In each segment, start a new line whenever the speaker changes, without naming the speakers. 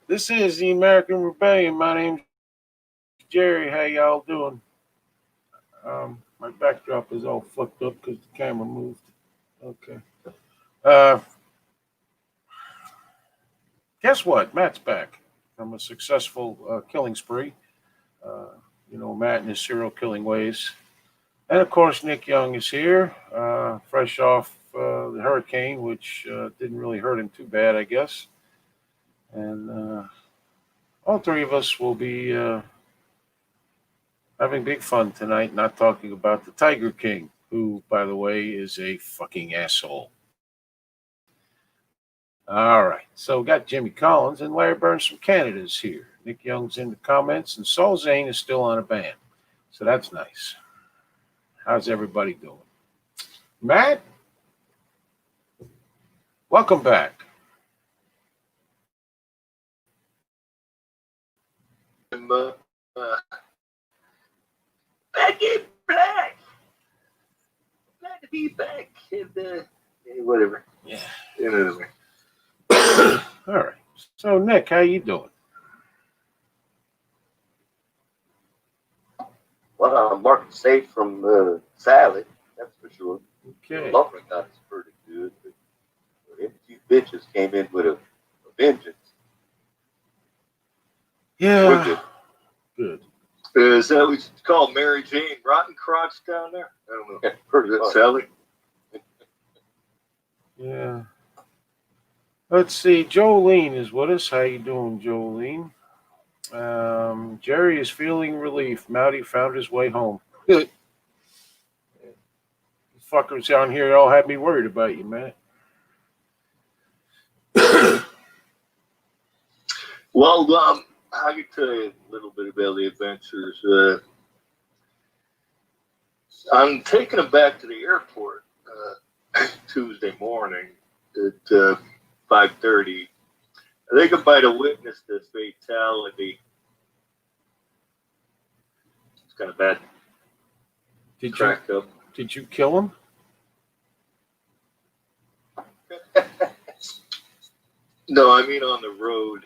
This is the American Rebellion. My name's Jerry. How y'all doing? My backdrop is all fucked up because the camera moved. Okay. Uh, guess what? Matt's back from a successful killing spree. Uh, Matt and his serial killing ways. And of course, Nick Young is here, fresh off the hurricane, which didn't really hurt him too bad, I guess. And all three of us will be having big fun tonight, not talking about the Tiger King, who, by the way, is a fucking asshole. All right, so we got Jimmy Collins and Larry Burns from Canada's here. Nick Young's in the comments, and Saul Zane is still on a band. So that's nice. How's everybody doing? Matt, welcome back.
Back in black. Glad to be back. And, whatever.
Yeah.
Anyway.
All right. So, Nick, how you doing?
Well, I'm marking safe from salad, that's for sure.
Okay.
The lumber got is pretty good, but them two bitches came in with a vengeance.
Yeah.
We're good.
Good.
Is that what you call Mary Jane Rotten Crotch down there? I don't know.
Pretty
Is that
much.
Sally?
Yeah. Let's see. Jolene is with us. How you doing, Jolene? Jerry is feeling relief. Mouty found his way home. Good. Fuckers down here all had me worried about you, man.
Well, I can tell you a little bit about the adventures. I'm taking them back to the airport Tuesday morning at 5:30. I think I might have witnessed a fatality. It's kind of bad. Cracked up.
Did you kill him?
No, I mean on the road,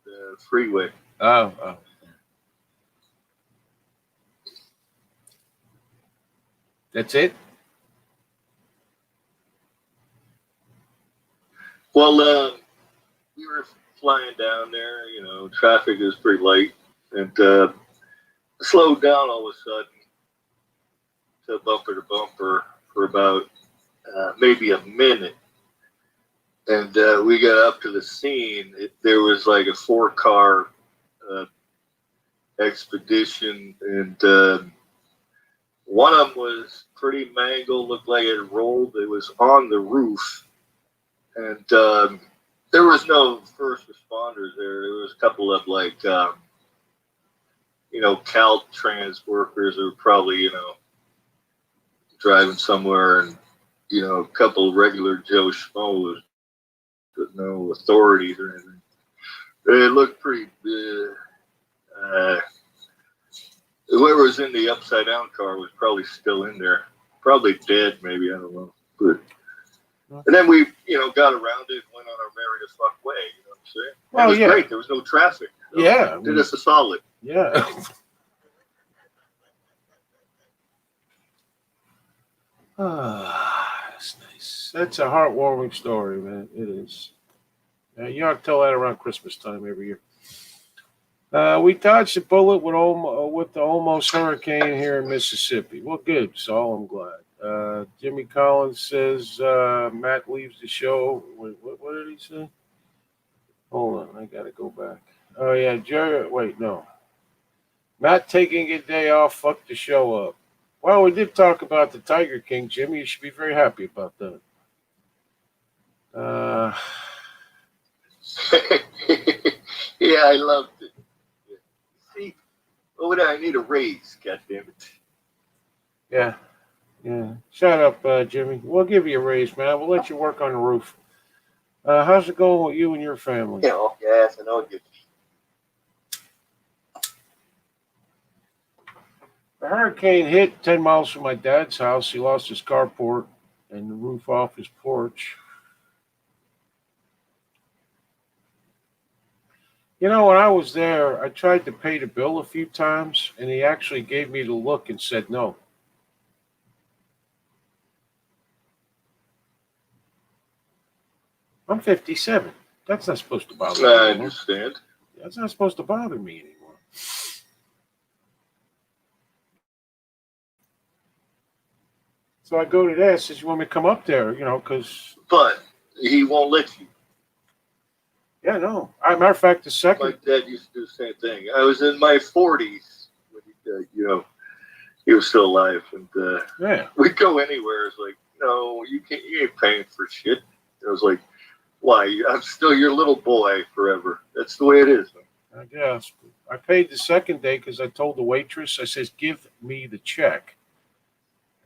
the freeway.
Oh. That's it?
Well, we were flying down there, traffic is pretty light, and slowed down all of a sudden to bumper for about maybe a minute. And we got up to the scene. There was like a 4-car expedition, and one of them was pretty mangled, looked like it rolled. It was on the roof. And there was no first responders there. There was a couple of Caltrans workers who were probably, driving somewhere, and, a couple of regular Joe Schmoes with no authorities or anything. It looked pretty, whoever was in the upside down car was probably still in there. Probably dead, maybe, I don't know. But and then we, got around it and went on our merry as fuck way. You know what I'm saying?
Well,
it was
yeah.
great. There was no traffic.
Yeah.
Did us a solid.
Yeah. That's nice. That's a heartwarming story, man. It is. You ought to tell that around Christmas time every year. We dodged a bullet with the almost hurricane here in Mississippi. Well, good, Saul. I'm glad. Jimmy Collins says Matt leaves the show. Wait, what did he say? Hold on, I gotta go back. Oh yeah, Jerry. Wait, no. Matt taking a day off fucked the show up. Well, we did talk about the Tiger King, Jimmy. You should be very happy about that.
Yeah, I loved it. See, I need a raise, goddammit.
Yeah. Shut up, Jimmy. We'll give you a raise, man. We'll let you work on the roof. How's it going with you and your family?
Yes, I know you.
The hurricane hit 10 miles from my dad's house. He lost his carport and the roof off his porch. You know, when I was there, I tried to pay the bill a few times, and he actually gave me the look and said no. I'm 57. That's not supposed to bother me
I
anymore.
understand.
That's not supposed to bother me anymore. So I go to that. Says, "You want me to come up there?" You know, because
But he won't let you.
yeah, no. Matter of fact, the
My
second,
dad used to do the same thing. I was in my 40s when he was still alive, and
yeah,
we'd go anywhere. It's like, no, you can't. You ain't paying for shit. I was like, why? I'm still your little boy forever. That's the way it is.
I guess I paid the second day because I told the waitress. I says, "Give me the check."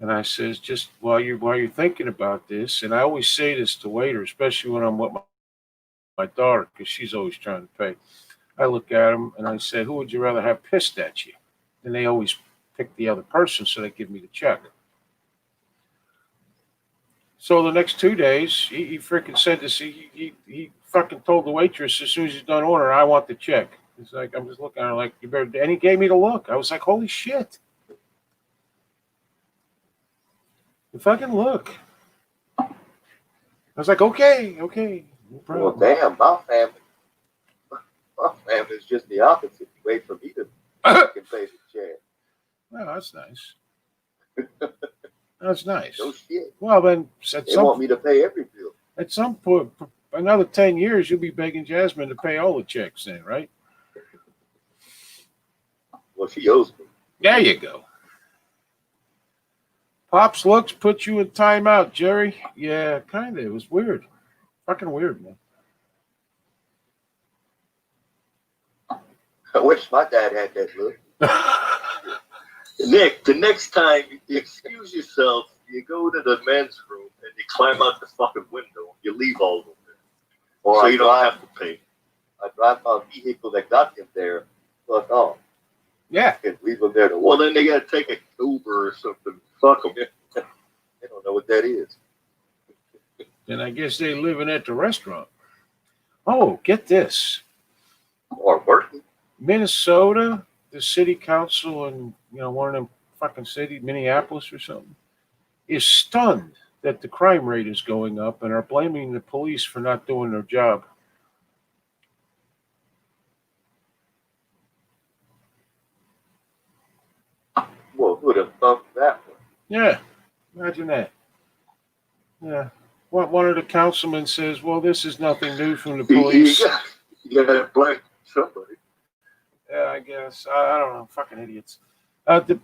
And I says, just while you're thinking about this, and I always say this to waiters, especially when I'm with my daughter, because she's always trying to pay. I look at them and I said, "Who would you rather have pissed at you?" And they always pick the other person, so they give me the check. So the next 2 days, he freaking said this. He fucking told the waitress as soon as he's done ordering, "I want the check." It's like I'm just looking at her like, "You better," and he gave me the look. I was like, "Holy shit!" The fucking look. I was like, "Okay, okay, no
Well,
problem."
damn, my family's just the opposite. Wait for me to can pay the check.
Well, that's nice. That's nice.
No shit.
Well, then
They want me to pay every bill.
at some point, another 10 years, you'll be begging Jasmine to pay all the checks then, right?
Well, she owes me.
There you go. Pops looks put you in timeout, Jerry. Yeah, kind of. It was weird. Fucking weird, man.
I wish my dad had that look.
Nick, the next time you excuse yourself, you go to the men's room and you climb out the fucking window. You leave all of them there,
Or
so
I
you don't have to pay.
I drive my vehicle that got him there. Fuck off.
Yeah.
And leave them there to
Well,
work.
then they gotta take an Uber or something. Fuck them.
They don't know what that is.
Then I guess they living at the restaurant. Oh, get this.
Or working.
Minnesota, the city council in one of them fucking cities, Minneapolis or something, is stunned that the crime rate is going up and are blaming the police for not doing their job.
Well, who'd have thought that one?
Yeah, imagine that. Yeah. One of the councilmen says, "Well, this is nothing new from the police."
You gotta blame somebody.
Yeah, I guess. I don't know. Fucking idiots.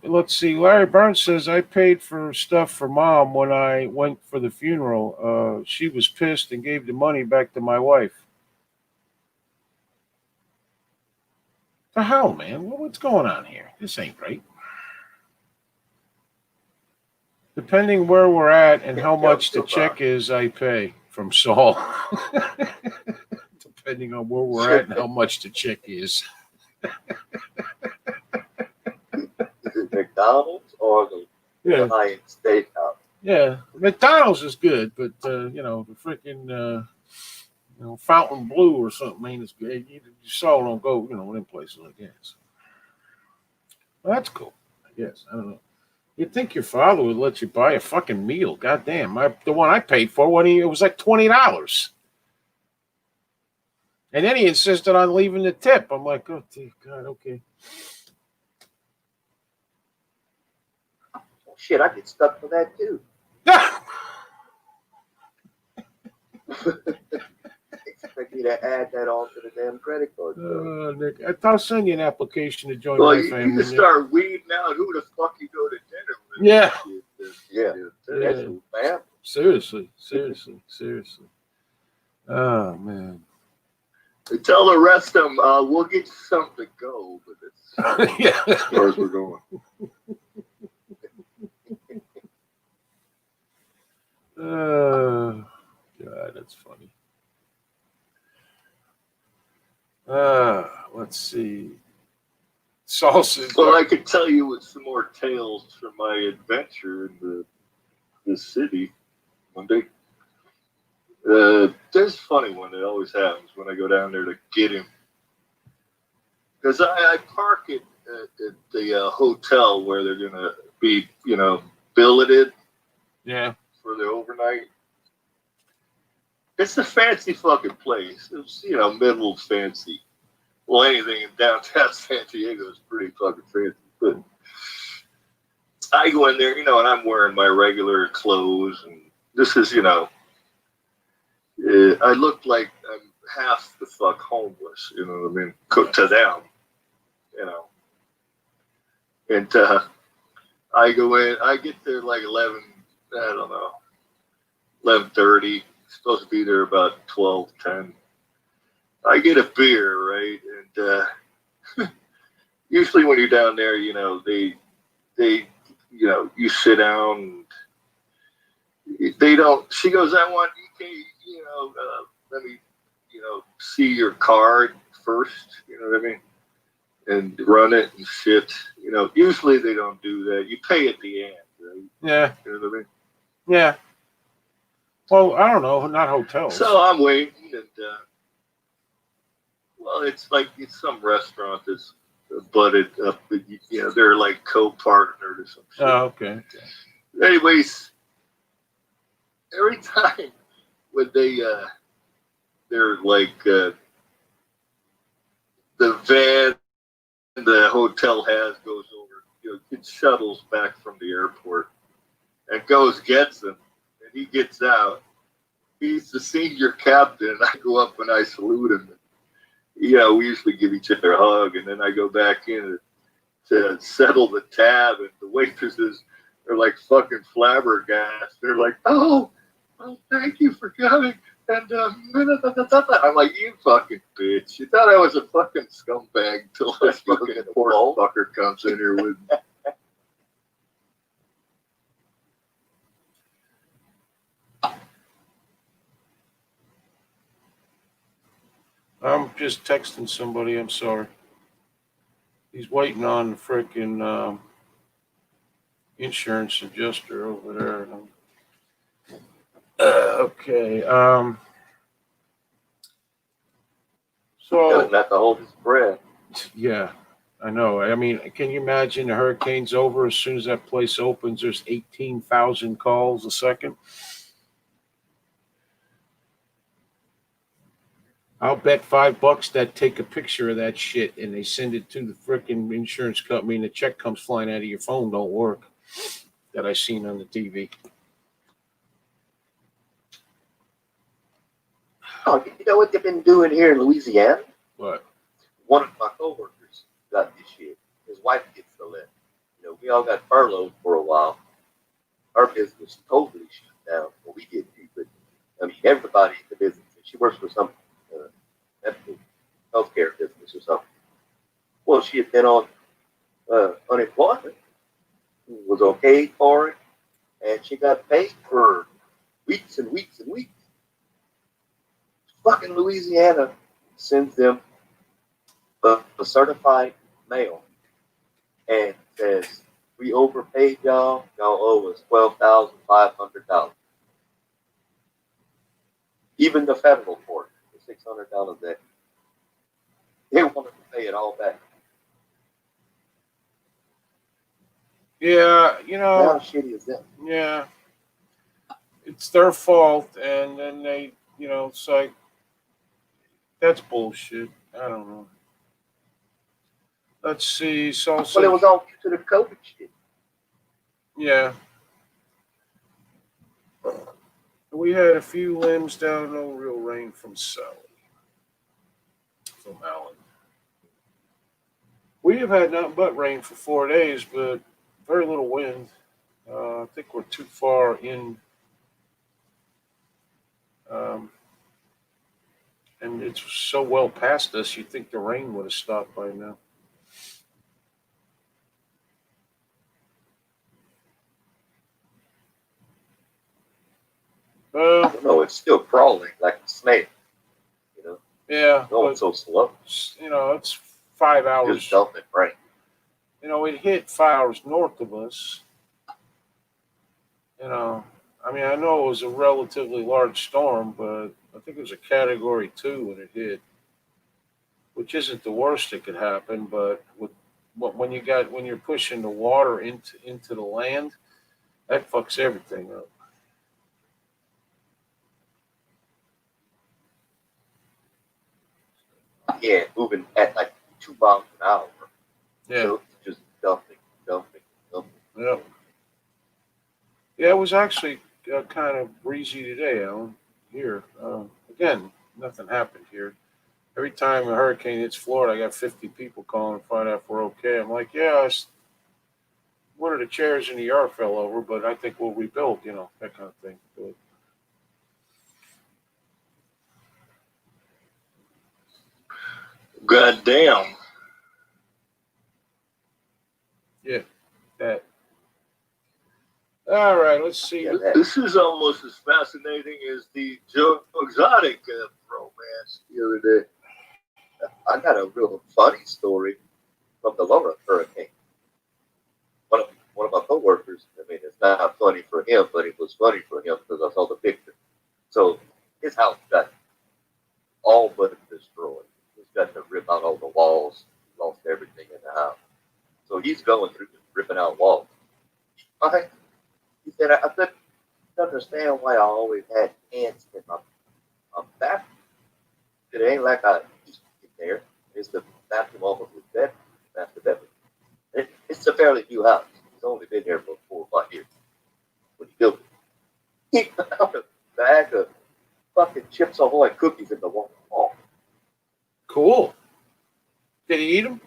Let's see. Larry Burns says, "I paid for stuff for mom when I went for the funeral. She was pissed and gave the money back to my wife." The hell, man? What's going on here? This ain't right. Depending where we're at and how much the check is, I pay from Saul. Depending on where we're at and how much the check is.
Is it McDonald's or the
Yeah.
high-end steakhouse?
Yeah, McDonald's is good, but the freaking Fountain Blue or something ain't as good. You saw don't go, in places like that. So. Well, that's cool. I guess I don't know. You'd think your father would let you buy a fucking meal. Goddamn, the one I paid for it was like $20, and then he insisted on leaving the tip. I'm like, oh dear God, okay.
Oh, shit, I get stuck for that too. Expect me to add that on to the damn credit card.
Nick, I'll send you an application to join
Well,
my
you
family.
need to start weeding out who the fuck you go to dinner with.
Yeah.
That's who family.
Seriously. Oh man.
Tell the rest of them, we'll get you something to go, but it's
Yeah.
as far as we're going.
Oh God, that's funny. Let's see. Salsa.
Well, I could tell you with some more tales from my adventure in the city one day. There's a funny one that always happens when I go down there to get him. because I park it at the hotel where they're gonna be, billeted
Yeah.
for the overnight. It's a fancy fucking place. It's middle fancy. Well, anything in downtown San Diego is pretty fucking fancy. But I go in there, and I'm wearing my regular clothes, and this is, I look like I'm half the fuck homeless. You know what I mean? To them, And I go in. I get there like 11. I don't know, 11:30. Supposed to be there about 12:10. I get a beer, right? And usually when you're down there, they you sit down. And they don't. She goes, I want let me, see your card first. You know what I mean? And run it and shit. Usually they don't do that. You pay at the end, right?
Yeah.
You know what I mean?
Yeah. Well, I don't know. Not hotels.
So I'm waiting, and it's like it's some restaurant that's butted up. They're like co-partnered or some shit.
Oh, okay.
Anyways, every time when they're like the van the hotel has goes over, gets shuttles back from the airport and gets him, and he gets out. He's the senior captain, and I go up and I salute him. We usually give each other a hug, and then I go back in to settle the tab, and the waitresses are like fucking flabbergasted. They're like, oh, thank you for coming. And I'm like, you fucking bitch. You thought I was a fucking scumbag until this fucking poor fucker comes in here with me.
I'm just texting somebody. I'm sorry. He's waiting on the freaking insurance adjuster over there. Okay. So
not to hold his breath.
yeah, I know. I mean, can you imagine the hurricane's over? As soon as that place opens, there's 18,000 calls a second. I'll bet $5 that take a picture of that shit and they send it to the freaking insurance company, and the check comes flying out of your phone. Don't work. That I seen on the TV.
Oh, you know what they've been doing here in Louisiana?
What?
One of my coworkers got this shit. His wife gets the list. We all got furloughed for a while. Our business totally shut down. Well, we did too, but everybody in the business. She works for some medical healthcare business or something. Well, she had been on unemployment, was okay for it, and she got paid for weeks and weeks and weeks. Fucking Louisiana sends them a certified mail and says, we overpaid y'all. Y'all owe us $12,500. Even the federal court, the $600 that they wanted to pay it all back.
Yeah,
How shitty is that?
Yeah, it's their fault, and then they, it's like that's bullshit. I don't know. Let's see. So
Well, it was all to the COVID shit.
Yeah. We had a few limbs down, no real rain from Sally. From Allen. We have had nothing but rain for 4 days, but very little wind. I think we're too far in. And it's so well past us, you'd think the rain would have stopped by now.
No, it's still crawling like a snake.
Yeah.
Going so slow.
It's 5 hours.
Just dumping rain.
It hit 5 hours north of us. I know it was a relatively large storm, but I think it was a Category 2 when it hit. which isn't the worst that could happen. But when you're pushing the water into the land, that fucks everything up.
Yeah, moving at like 2 miles an hour.
Yeah,
So it's just dumping, dumping, dumping.
yeah, yeah. It was actually kind of breezy today, Alan. Here, again, nothing happened here. Every time a hurricane hits Florida, I got 50 people calling to find out if we're okay. I'm like, yeah, one of the chairs in the yard fell over, but I think we'll rebuild, that kind of thing. But,
God damn.
yeah, that. All right, let's see.
Yeah, that.
This is almost as fascinating as the Joe Exotic romance the other day.
I got a real funny story from the Laura hurricane. One of my coworkers, I mean, it's not funny for him, but it was funny for him because I saw the picture. So his house got all but destroyed. He's got to rip out all the walls, lost everything in the house. So he's going through ripping out walls. He said, I couldn't understand why I always had ants in my bathroom. It ain't like I used to get there. It's the bathroom almost was bed, master bedroom. It's a fairly new house. It's only been there for 4 or 5 years when he built it. He found a bag of fucking Chips Ahoy cookies in the wall.
Cool. Did he eat them?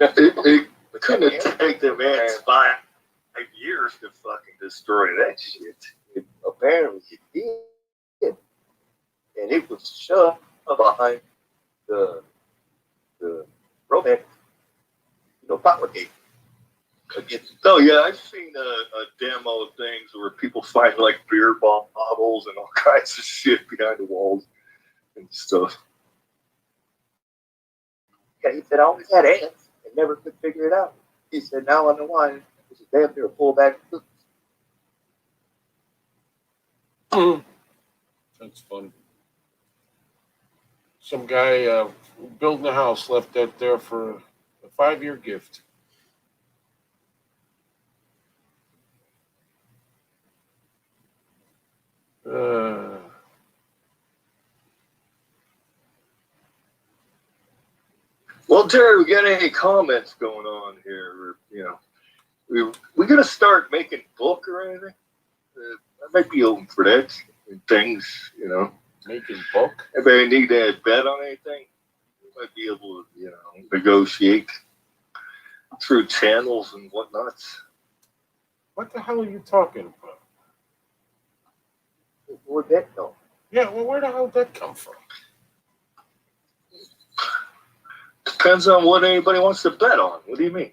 It couldn't take the man's 5 years to fucking destroy that shit.
Apparently he did. And it was shoved behind the romance, power gate.
Oh yeah, I've seen a demo things where people find like beer bottles and all kinds of shit behind the walls and stuff.
Yeah, he said I always had ants and never could figure it out. He said now I know why. It's a damn near a full bag of cookies.
That's funny. Some guy building a house left that there for a 5-year gift. Uh,
Well, Terry, we got any comments going on here? We gonna start making book or anything? I might be open for that. And things,
making book.
If I need to bet on anything, we might be able to, negotiate through channels and whatnot.
What the hell are you talking about?
Where'd that go?
Yeah, well, where the hell did that come from?
Depends on what anybody wants to bet on. What do you mean?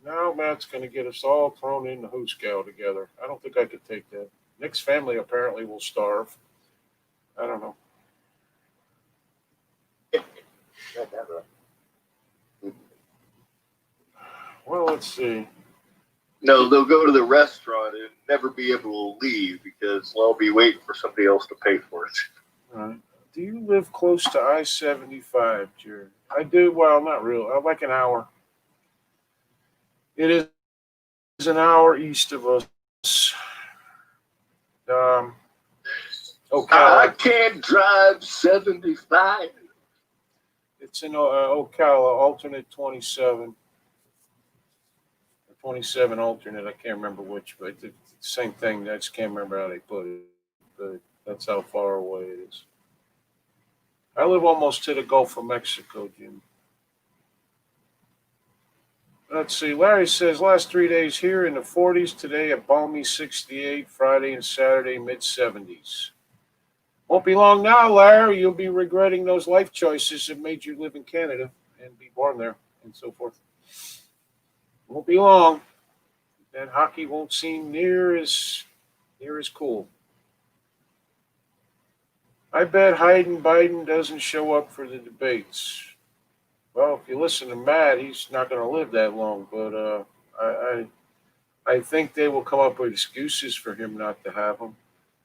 Now Matt's going to get us all thrown in the hooscow together. I don't think I could take that. Nick's family apparently will starve. I don't know. Well, let's see.
No, they'll go to the restaurant and never be able to leave because they'll be waiting for somebody else to pay for it.
All right. Do you live close to I-75, Jared? I do. Well, not really. Like an hour. It is an hour east of us. Ocala.
I can't drive 75.
It's in Ocala, alternate 27. 27 alternate. I can't remember which, but it's the same thing. I just can't remember how they put it. But that's how far away it is. I live almost to the Gulf of Mexico, Jim. Let's see. Larry says last 3 days here in the 40s. Today a balmy 68. Friday and Saturday mid 70s. Won't be long now, Larry. You'll be regretting those life choices that made you live in Canada and be born there and so forth. Won't be long. And hockey won't seem near as cool. I bet Biden doesn't show up for the debates. Well, if you listen to Matt, he's not going to live that long. But I think they will come up with excuses for him not to have them.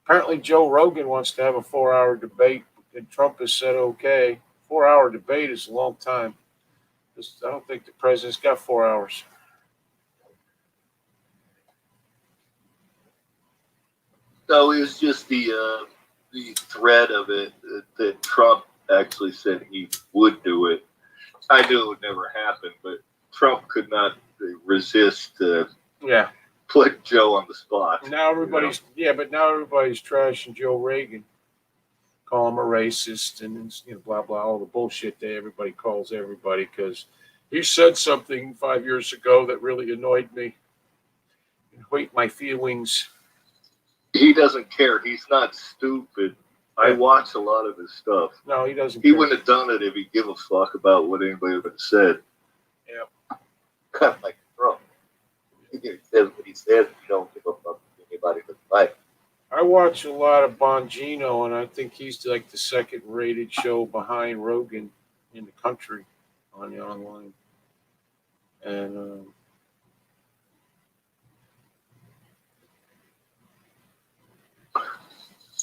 Apparently, Joe Rogan wants to have a 4 hour debate, and Trump has said okay. 4 hour debate is a long time. I don't think the president's got 4 hours.
No, it was just the threat of it that Trump actually said he would do it. I knew it would never happen, but Trump could not resist
Yeah.
putting Joe on the spot.
Now everybody's but now everybody's trashing Joe Reagan, call him a racist, and blah blah, all the bullshit that everybody calls everybody because he said something 5 years ago that really annoyed me and hurt my feelings.
He doesn't care. He's not stupid. I
Yeah.
watch a lot of his stuff.
No, he doesn't.
He
care.
wouldn't have done it if he give a fuck about what anybody would have said.
Kind of like Trump. He says what he says. You don't give a fuck if anybody but like.
I watch a lot of Bongino, and I think he's like the second rated show behind Rogan in the country on the online. And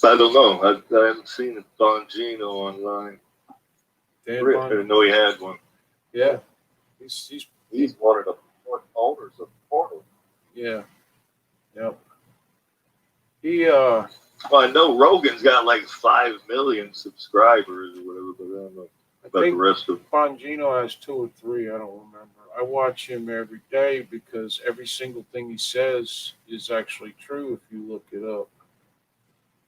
I don't know. I haven't seen Bongino online.
Dan
I
Bon,
didn't know he had one.
yeah,
He's one of the owners of Portal.
yeah, yep. He
Well, I know Rogan's got like 5 million subscribers or whatever, but I don't know
I
about the
think
rest of them.
Bongino has 2 or 3. I don't remember. I watch him every day because every single thing he says is actually true if you look it up.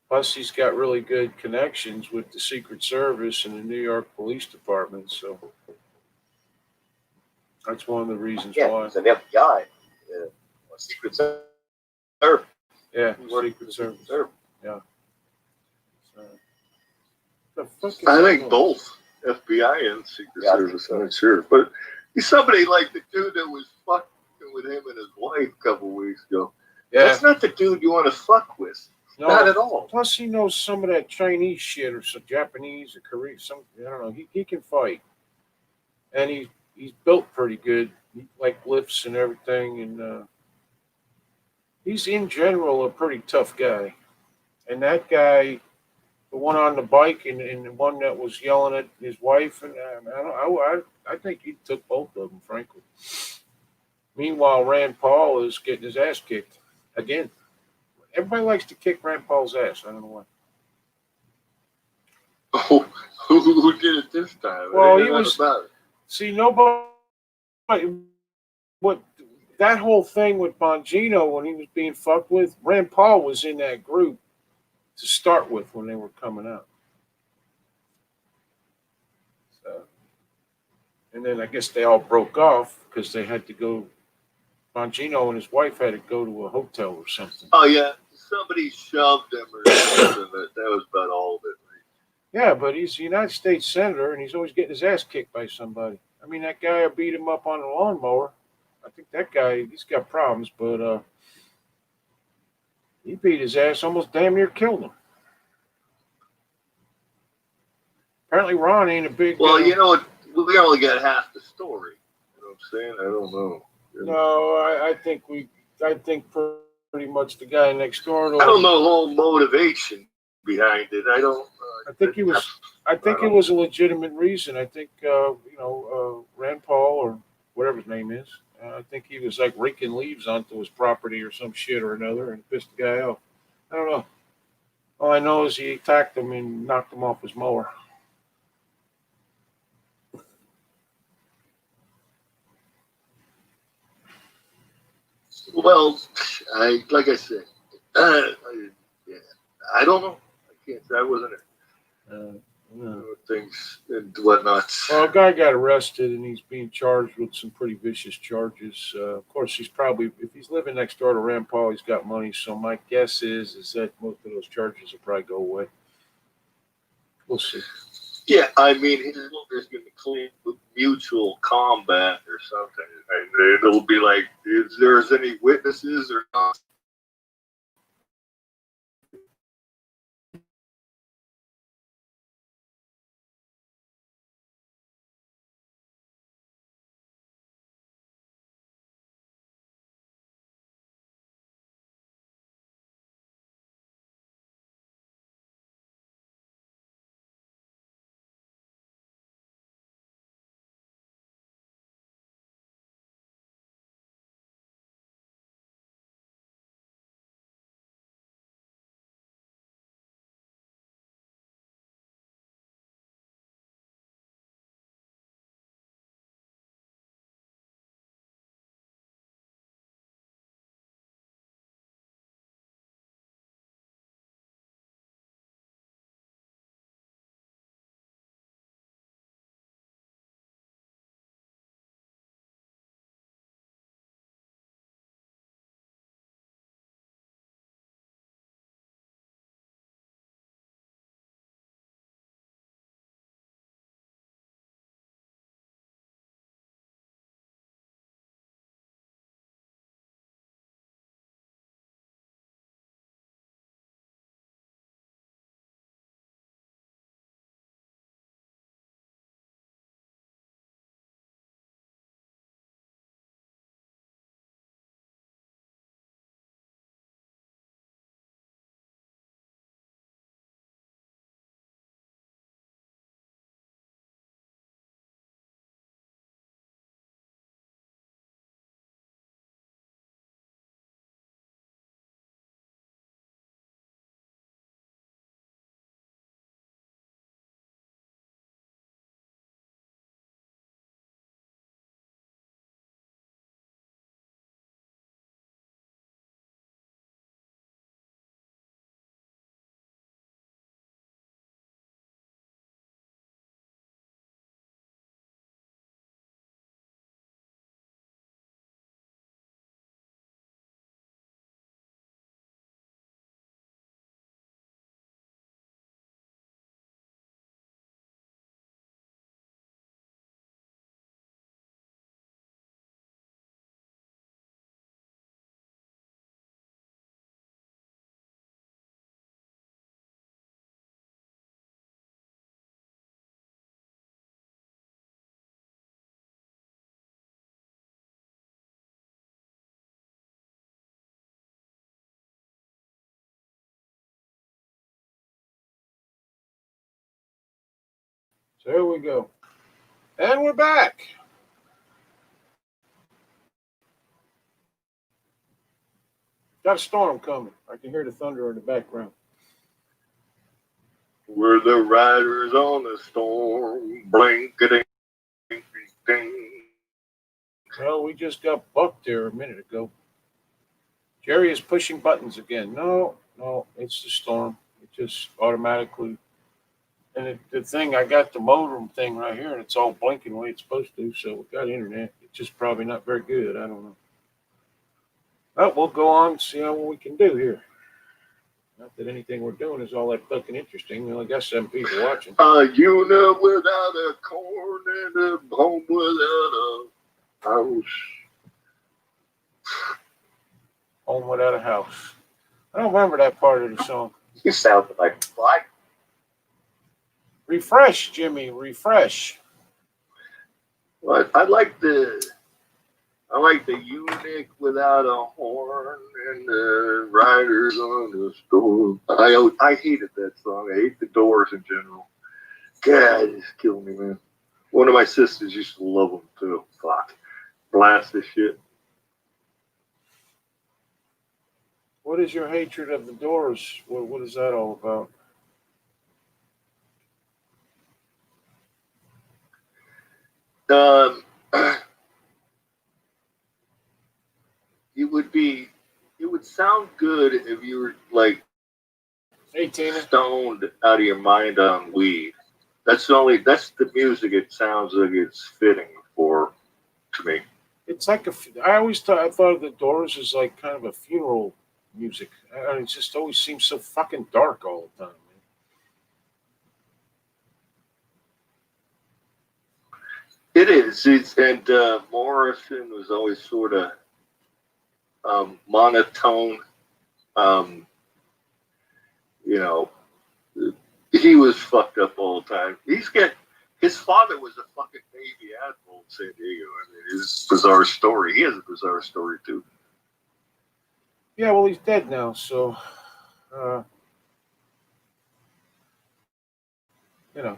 Plus, he's got really good connections with the Secret Service and the New York Police Department, so that's one of the reasons
Yeah,
why.
he's an FBI, a Secret Service.
Yeah,
He worked
Secret
for the
Service.
Secret Service.
Yeah. So, the fuck is
I
that
think
going?
both FBI and Secret
Yeah, I
Service.
think
I'm not sure, but he's somebody like the dude that was fucking with him and his wife a couple weeks ago.
Yeah,
That's not the dude you want to fuck with.
no.
Not at all.
Plus, he knows some of that Chinese shit or some Japanese or Korean. I don't know. He can fight, and he's built pretty good. He like lifts and everything, and he's in general a pretty tough guy. And that guy, the one on the bike and the one that was yelling at his wife, and I think he took both of them, frankly. Meanwhile, Rand Paul is getting his ass kicked again. Everybody likes to kick Rand Paul's ass. I don't know why.
Oh, who did it this time?
Well,
I
he
didn't know
was-
about it.
See, nobody. What that whole thing with Bongino when he was being fucked with, Rand Paul was in that group to start with when they were coming out. So, and then I guess they all broke off because they had to go. Bongino and his wife had to go to a hotel or something.
Oh yeah, somebody shoved him or something. That was about all of it.
Yeah, but he's a United States senator and he's always getting his ass kicked by somebody. I mean, that guy beat him up on a lawnmower. I think that guy, he's got problems, but he beat his ass, almost damn near killed him. Apparently, Ron ain't a big.
Well, you know what? We only got half the story. You know what I'm saying? I don't know.
No, I think pretty much the guy next door to him.
I don't know the whole motivation behind it. I don't.
I think he was. I think it was a legitimate reason. I think Rand Paul or whatever his name is. I think he was like raking leaves onto his property or some shit or another and pissed the guy off. I don't know. All I know is he attacked him and knocked him off his mower.
Well, like I said, I don't know. I can't say I wasn't things and whatnot.
Well, a guy got arrested and he's being charged with some pretty vicious charges. Of course, he's probably, if he's living next door to Rand Paul, he's got money. So my guess is that most of those charges will probably go away. We'll see.
Yeah, I mean, there's going to be clean mutual combat or something. And it'll be like, if there's any witnesses or not,
So here we go. And we're back. Got a storm coming. I can hear the thunder in the background.
We're the riders on the storm. Blink-a-ding, ding.
Well, we just got bucked there a minute ago. Jerry is pushing buttons again. No, it's the storm. It just automatically. And the thing, I got the modem thing right here, and it's all blinking the way it's supposed to. So we got internet. It's just probably not very good. I don't know. But we'll go on and see how we can do here. Not that anything we're doing is all that fucking interesting. We only got 7 people watching.
A unit without a corn and a home without a house.
Home without a house. I don't remember that part of the song.
You sound like fly.
Refresh, Jimmy. Refresh.
But I like the eunuch without a horn and the riders on the storm. I hated that song. I hate the Doors in general. God, it's killing me, man. One of my sisters used to love them too. Fuck. Blast this shit.
What is your hatred of the Doors? What is that all about?
It would sound good if you were like
Hey, Tina.
stoned out of your mind on weed. That's the music it sounds like it's fitting for to me.
It's like I thought of the Doors as like kind of a funeral music. It just always seems so fucking dark all the time. Man.
It is. And Morrison was always sort of monotone. You know, he was fucked up all the time. His father was a fucking Navy admiral in San Diego. I mean, it's a bizarre story. He has a bizarre story too.
Yeah, well, he's dead now, so you know,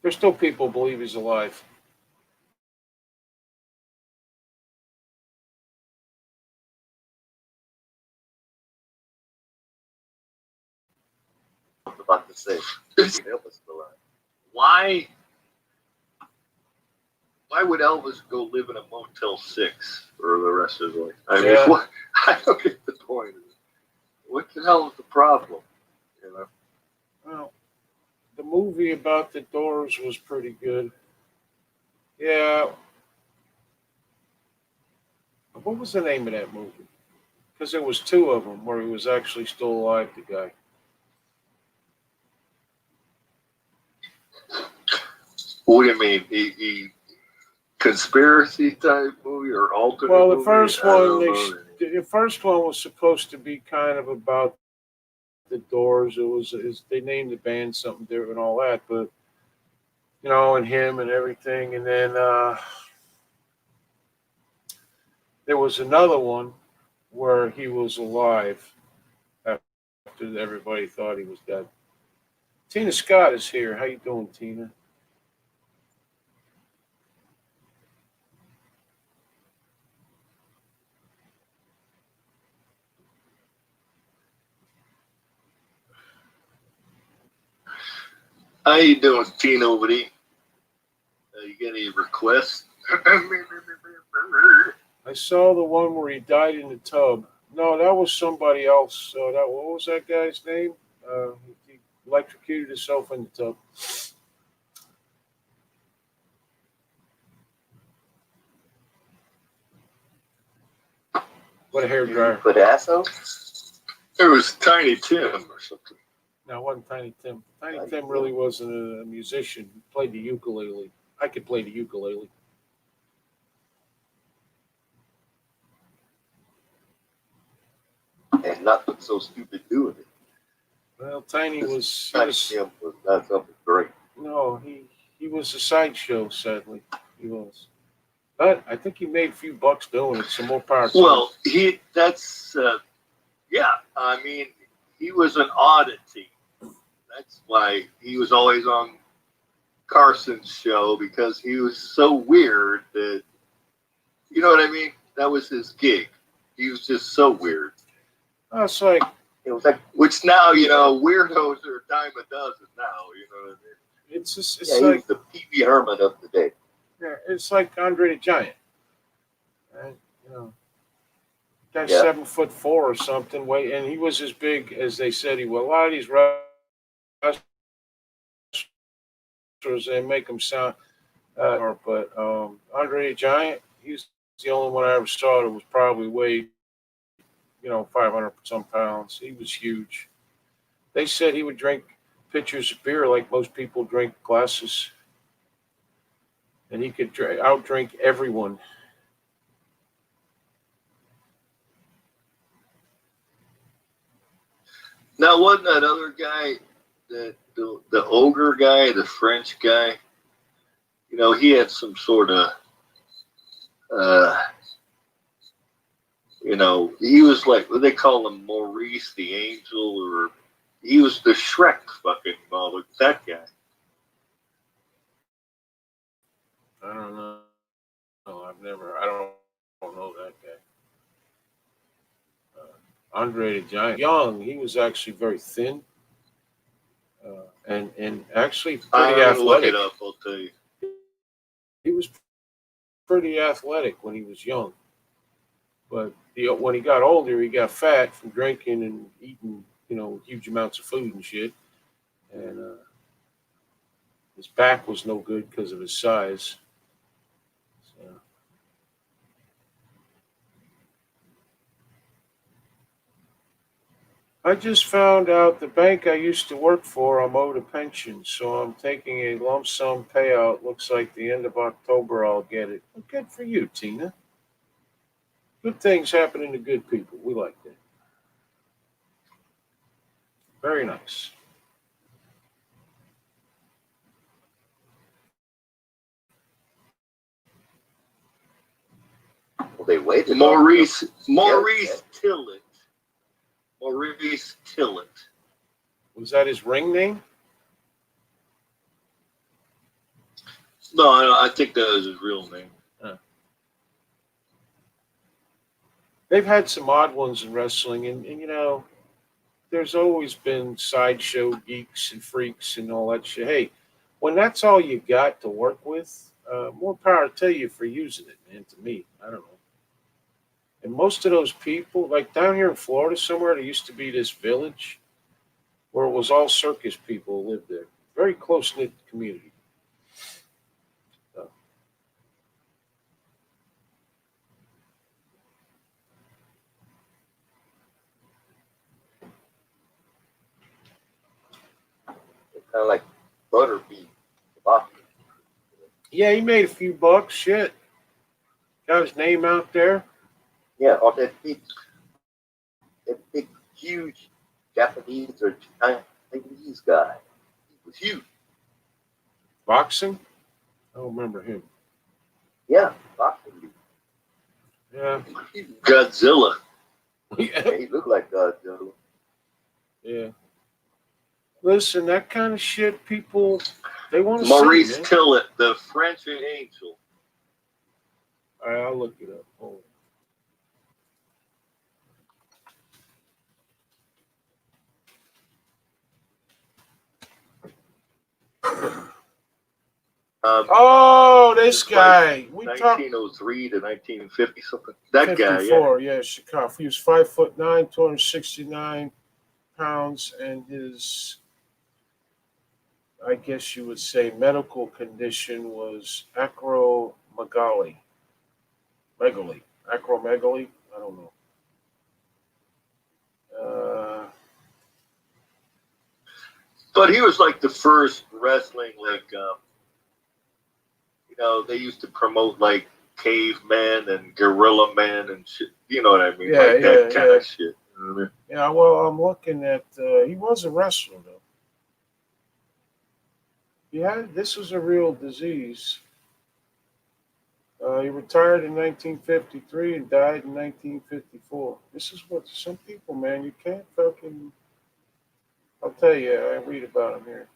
there's still people who believe he's alive.
I was about to say. Elvis still alive.
Why would Elvis go live in a Motel 6 for the rest of his life? I mean,
Yeah.
I don't get the point. What the hell is the problem? You know?
Well, the movie about the Doors was pretty good. Yeah. What was the name of that movie? Because there was 2 of them where he was actually still alive, the guy.
What do you mean? He conspiracy type movie or alternate
Well, the
movie?
first
I don't
one,
know.
the first one was supposed to be kind of about the Doors. They named the band something different and all that, but you know, and him and everything. And then there was another one where he was alive after everybody thought he was dead. Tina Scott is here. How you doing, Tina?
How you doing, Tina over there? You got any requests?
I saw the one where he died in the tub. No, that was somebody else. What was that guy's name? He electrocuted himself in the tub. What a hairdryer.
Pedasso?
It was Tiny Tim or something.
No, it wasn't Tiny Tim. Tiny Tim really wasn't a musician. He played the ukulele. I could play the ukulele.
And not look so stupid doing it.
Well, Tiny was.
Tiny Tim was not something great.
No, he was a sideshow. Sadly, he was. But I think he made a few bucks doing it. Some more power.
Well, yeah. I mean, he was an oddity. That's why he was always on Carson's show because he was so weird that, you know what I mean? That was his gig. He was just so weird.
Oh, it's like
It was like,
Which now, you know, weirdos are a dime a dozen now, you know what I mean?
it's just
yeah, he was the Pee-wee Herman of the day.
yeah, it's like Andre the Giant. Right? You know, guy's
Yeah.
7'4" or something. And he was as big as they said he was. A lot of these wrestlers, they make them sound, but Andre the Giant, he's the only one I ever saw that was probably weighed, 500 some pounds. He was huge. They said he would drink pitchers of beer like most people drink glasses, and he could outdrink everyone.
Now, wasn't that other guy, the ogre guy, the French guy, you know, he had some sort of, you know, he was like, what they call him, Maurice the Angel, or he was the Shrek fucking model, that guy.
I don't know. No, I don't know that guy. Andre the Giant, young, he was actually very thin, and actually pretty
I'm gonna look
athletic.
it up, I'll tell you.
He was pretty athletic when he was young, but when he got older, he got fat from drinking and eating, huge amounts of food and shit, and his back was no good because of his size. So, I just found out the bank I used to work for, I'm owed a pension, so I'm taking a lump sum payout. Looks like the end of October I'll get it. Well, good for you, Tina. Good things happening to good people. We like that. Very nice.
Well, they waited.
Maurice
Yeah.
Tillett. Maurice Tillett.
Was that his ring name?
No, I think that was his real name.
They've had some odd ones in wrestling, and there's always been sideshow geeks and freaks and all that shit. Hey, when that's all you got to work with, more power to you for using it, man. To me, I don't know. And most of those people, like down here in Florida somewhere, there used to be this village where it was all circus people who lived there. Very close knit community. So,
It's kind of like Butterbean. Kebab.
yeah, he made a few bucks. Shit, got his name out there.
Yeah, or that big, huge Japanese or Chinese guy. He was huge.
Boxing. I don't remember him.
Yeah, boxing.
Yeah,
Godzilla.
Yeah, he looked like Godzilla.
yeah. Listen, that kind of shit, people, they want to see,
Maurice
man.
Tillett, the French Angel.
All right, I'll look it up. Hold Oh, this guy. We talked
1903 to 1950 something. That guy, yeah.
54, yeah, Chicago. He was 5'9", 269 pounds, and his, I guess you would say, medical condition was acromegaly. Acromegaly? I don't know.
But he was like the first wrestling, like, they used to promote like caveman and gorilla man and shit. You know what I mean?
Yeah,
like that
yeah,
kind
yeah.
of shit. You know what I mean?
Yeah, well, I'm looking at, he was a wrestler, though. Yeah, this was a real disease. He retired in 1953 and died in 1954. This is what some people, man, you can't fucking. I'll tell you, I read about him here.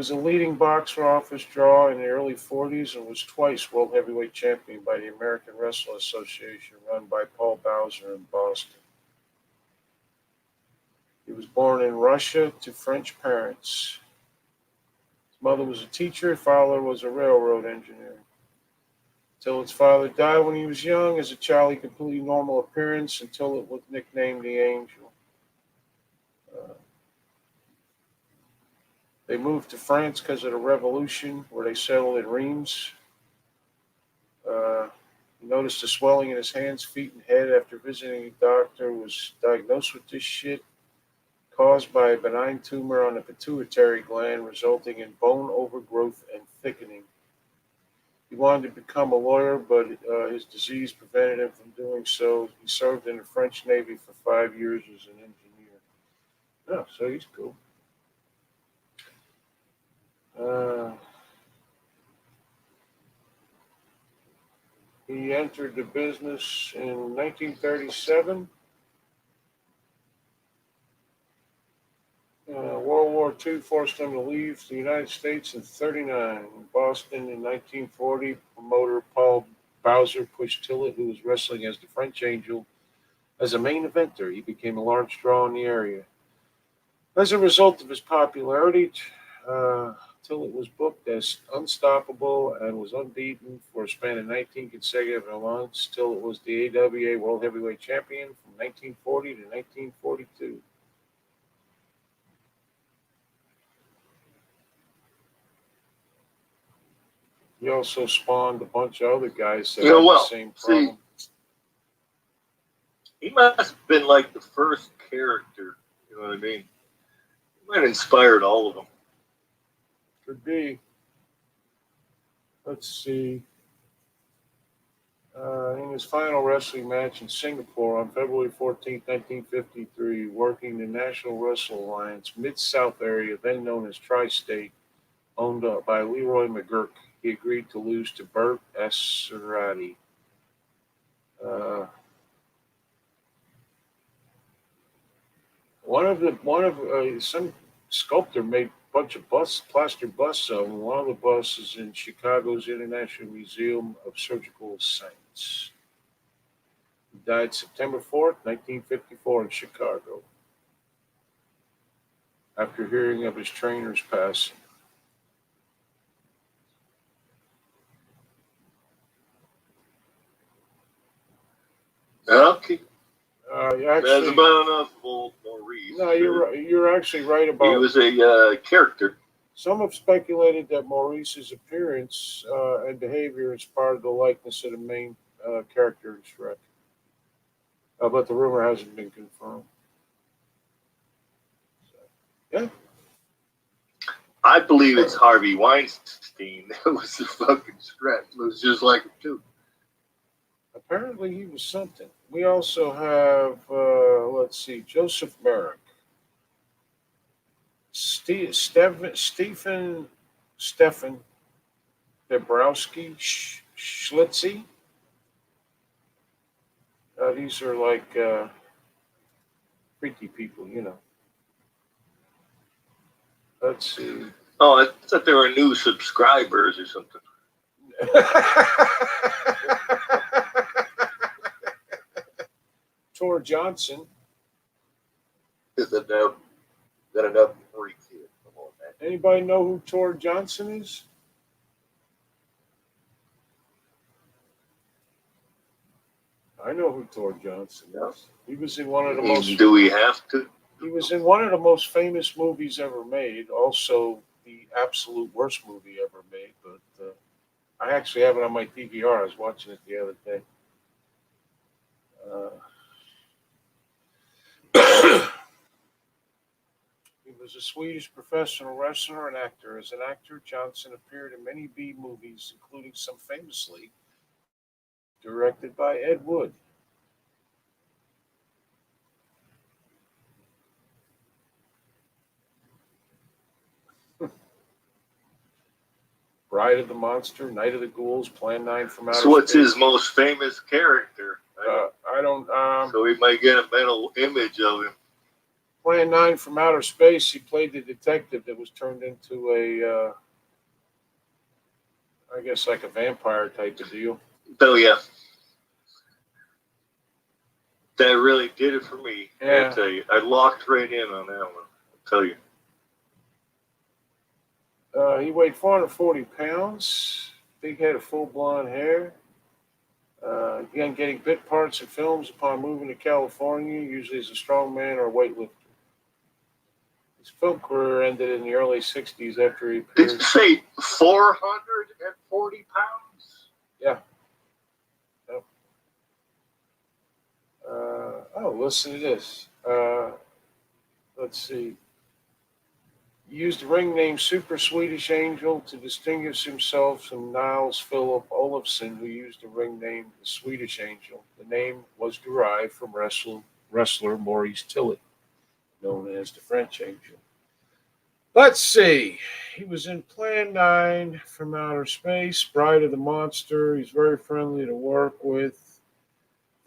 was a leading boxer office draw in the early 40s and was twice world heavyweight champion by the American Wrestling Association, run by Paul Bowser in Boston. He was born in Russia to French parents. His mother was a teacher, his father was a railroad engineer. Tillett's father died when he was young. As a child, he had completely normal appearance until it was nicknamed the Angel. They moved to France because of the revolution, where they settled in Reims. He noticed a swelling in his hands, feet, and head after visiting a doctor. Was diagnosed with this shit, caused by a benign tumor on the pituitary gland, resulting in bone overgrowth and thickening. He wanted to become a lawyer, but his disease prevented him from doing so. He served in the French Navy for 5 years as an engineer. Oh, so he's cool. He entered the business in 1937. World War II forced him to leave the United States in 1939. In Boston in 1940, promoter Paul Bowser pushed Tillett, who was wrestling as the French Angel, as a main eventer. He became a large draw in the area. As a result of his popularity, Tillett was booked as unstoppable and was unbeaten for a span of 19 consecutive months. Tillett was the AWA World Heavyweight Champion from 1940 to 1942. He also spawned a bunch of other guys that had the same problem.
He must have been like the first character, you know what I mean? He might have inspired all of them.
Could be. Let's see. In his final wrestling match in Singapore on February 14, 1953, working the National Wrestling Alliance Mid-South area, then known as Tri-State, owned by Leroy McGurk, he agreed to lose to Bert S. Cerati. Some sculptor made a bunch of plaster busts of him. One of the busts is in Chicago's International Museum of Surgical Science. He died September 4th, 1954 in Chicago, after hearing of his trainer's passing.
Okay.
Actually,
that's about enough of Maurice.
No, you're actually right about.
He was a character.
Some have speculated that Maurice's appearance and behavior inspired the likeness of the main character in Shrek. But the rumor hasn't been confirmed. So, yeah.
I believe it's Harvey Weinstein that was the fucking Shrek. It was just like him, too.
Apparently, he was something. We also have, let's see, Joseph Merrick, Stefan Dabrowski, Schlitzie. These are like freaky people, you know. Let's see.
Oh, I thought they were new subscribers or something.
Tor Johnson.
Is that enough freaks here? Come on, man.
Anybody know who Tor Johnson is? I know who Tor Johnson is. He was in one of the most.
Do we have to?
He was in one of the most famous movies ever made. Also, the absolute worst movie ever made. But I actually have it on my DVR. I was watching it the other day. He was a Swedish professional wrestler and actor. As an actor, Johnson appeared in many B movies, including some famously directed by Ed Wood. Bride of the Monster, Night of the Ghouls, Plan 9 from Outer Space.
So what's his most famous character?
I don't.
So we might get a mental image of him.
Plan 9 from Outer Space, he played the detective that was turned into I guess like a vampire type of deal.
Oh yeah, that really did it for me.
Yeah.
I tell you, I locked right in on that one. I'll tell you.
He weighed 440 pounds, big head of full blonde hair. Began getting bit parts in films upon moving to California, usually as a strongman or a weightlifter. His film career ended in the early 60s after he
Did
appeared.
you say 440 pounds?
Yeah. Listen to this. Let's see. He used the ring name Super Swedish Angel to distinguish himself from Niles Philip Olofsson, who used the ring name the Swedish Angel. The name was derived from wrestler Maurice Tillet, known as the French Angel. Let's see. He was in Plan 9 from Outer Space, Bride of the Monster. He's very friendly to work with.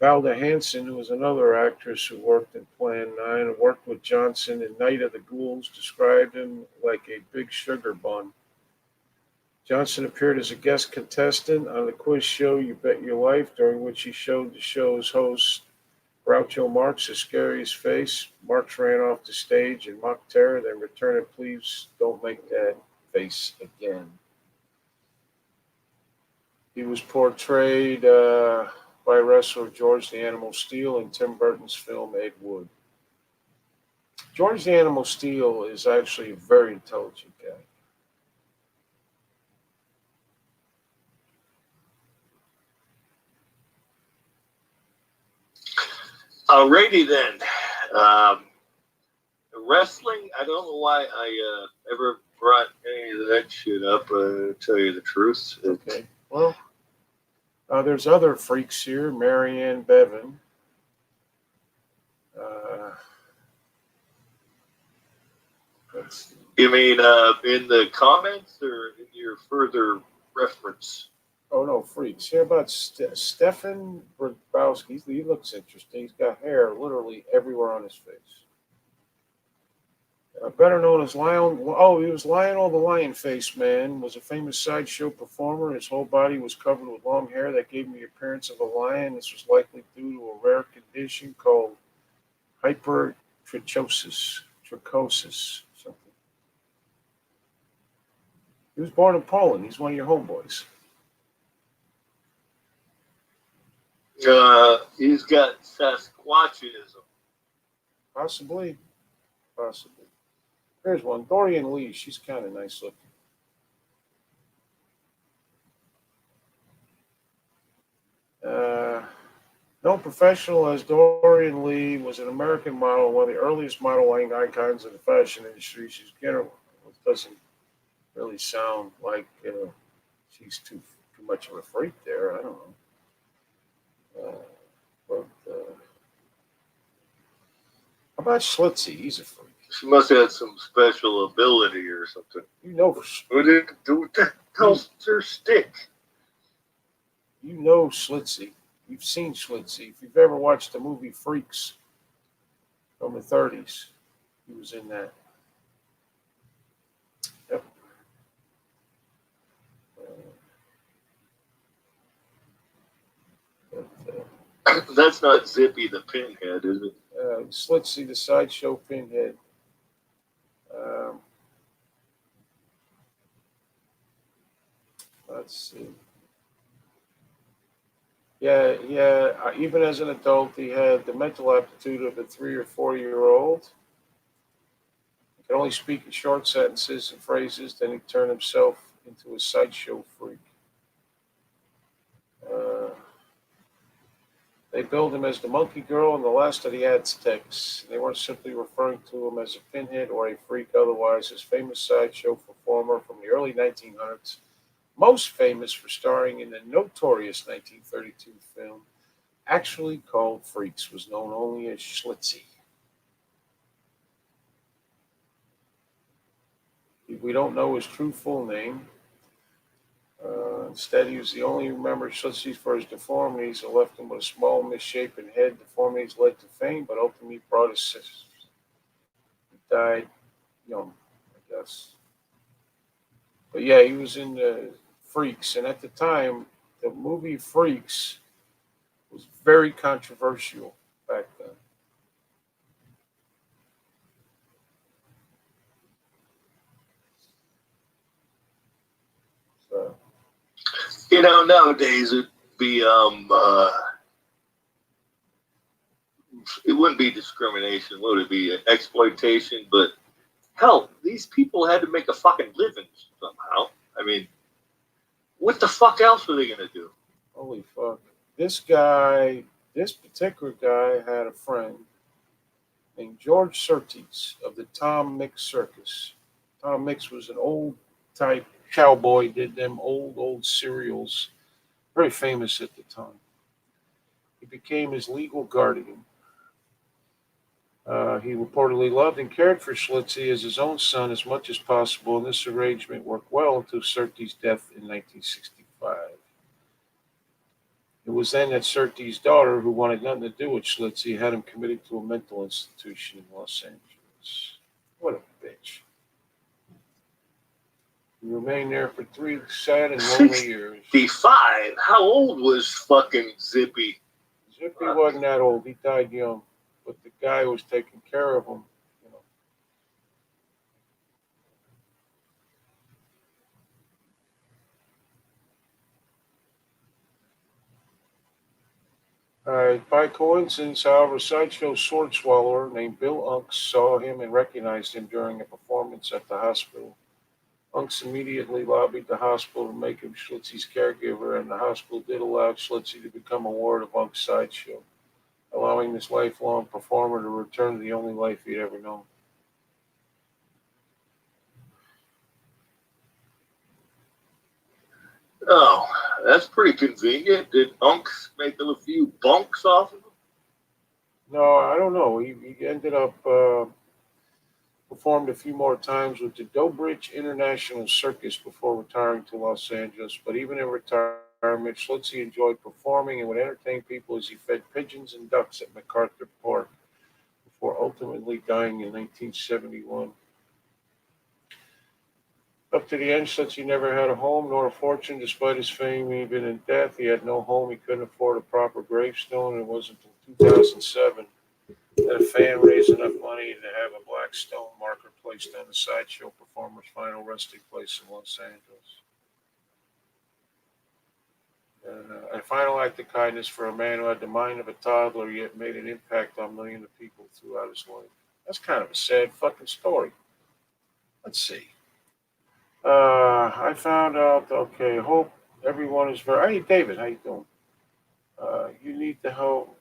Valda Hansen, who was another actress who worked in Plan 9 and worked with Johnson in Night of the Ghouls, described him like a big sugar bun. Johnson appeared as a guest contestant on the quiz show You Bet Your Life, during which he showed the show's host, Groucho Marx, his scariest face. Marx ran off the stage in mock terror, then returned and please don't make that face again. He was portrayed by wrestler George the Animal Steele in Tim Burton's film Ed Wood. George the Animal Steele is actually a very intelligent guy.
Alrighty then. Wrestling, I don't know why I ever brought any of that shit up, to tell you the truth.
Okay. Well, there's other freaks here. Marianne Bevan. Let's see.
You mean in the comments or in your further reference?
Oh, no, freaks. How about Stefan Brzezowski? He looks interesting. He's got hair literally everywhere on his face. Better known as Lion. Oh, he was Lionel the Lion Face Man. Was a famous sideshow performer. His whole body was covered with long hair that gave him the appearance of a lion. This was likely due to a rare condition called hypertrichosis. Something. He was born in Poland. He's one of your homeboys.
He's got Sasquatchism.
Possibly. Here's one. Dorian Lee. She's kind of nice looking. Known professional as Dorian Lee, was an American model, one of the earliest modeling icons in the fashion industry. She's doesn't really sound like she's too much of a freak there. I don't know. How about Schlitzie? He's a freak.
She must have had some special ability or something.
You know,
What did it do with the hell's her stick?
you know Schlitzie. You've seen Schlitzie. If you've ever watched the movie Freaks from the 30s, he was in that. Yep.
That's not Zippy the Pinhead, is it?
Schlitzie, the sideshow pinhead. Let's see. Yeah. Even as an adult, he had the mental aptitude of a 3 or 4-year-old. He could only speak in short sentences and phrases. Then he turned himself into a sideshow freak. They billed him as the Monkey Girl and the last of the Aztecs. They weren't simply referring to him as a pinhead or a freak otherwise. His famous sideshow performer from the early 1900s, most famous for starring in the notorious 1932 film, actually called Freaks, was known only as Schlitzie. We don't know his true full name. Instead, he was the only remembered Schlitzie for his deformities that left him with a small, misshapen head. Deformities led to fame, but ultimately brought his died young, I guess. But yeah, he was in Freaks, and at the time, the movie Freaks was very controversial back then. So,
Nowadays it'd be it wouldn't be discrimination, would it be exploitation? But hell, these people had to make a fucking living somehow. I mean, what the fuck else were they gonna do?
holy fuck. This particular guy had a friend named George Surtees of the Tom Mix Circus. Tom Mix was an old type cowboy, did them old serials, very famous at the time. He became his legal guardian. He reportedly loved and cared for Schlitzie as his own son as much as possible, and this arrangement worked well until Surtees' death in 1965. It was then that Surtees' daughter, who wanted nothing to do with Schlitzie, had him committed to a mental institution in Los Angeles. What a bitch. He remained there for 3 sad and lonely years.
65? How old was fucking Zippy?
Zippy wasn't that old. He died young. But the guy who was taking care of him, you know. By coincidence, however, a sideshow sword swallower named Bill Unks saw him and recognized him during a performance at the hospital. Unks immediately lobbied the hospital to make him Schlitzie's caregiver, and the hospital did allow Schlitzie to become a ward of Unks' sideshow, allowing this lifelong performer to return to the only life he'd ever known.
Oh, that's pretty convenient. Did Unks make a few bunks off of him?
No, I don't know. He ended up performed a few more times with the Dobrich International Circus before retiring to Los Angeles. But even in retirement, Schlitzie enjoyed performing and would entertain people as he fed pigeons and ducks at MacArthur Park before ultimately dying in 1971. Up to the end, Schlitzie never had a home nor a fortune. Despite his fame, even in death, he had no home. He couldn't afford a proper gravestone, and it wasn't until 2007 that a fan raised enough money to have a black stone marker placed on the sideshow performer's final resting place in Los Angeles. A final act of kindness for a man who had the mind of a toddler yet made an impact on millions of people throughout his life. That's kind of a sad fucking story. Let's see. I found out. Okay, hope everyone is very. Hey, David, how you doing? You need the help.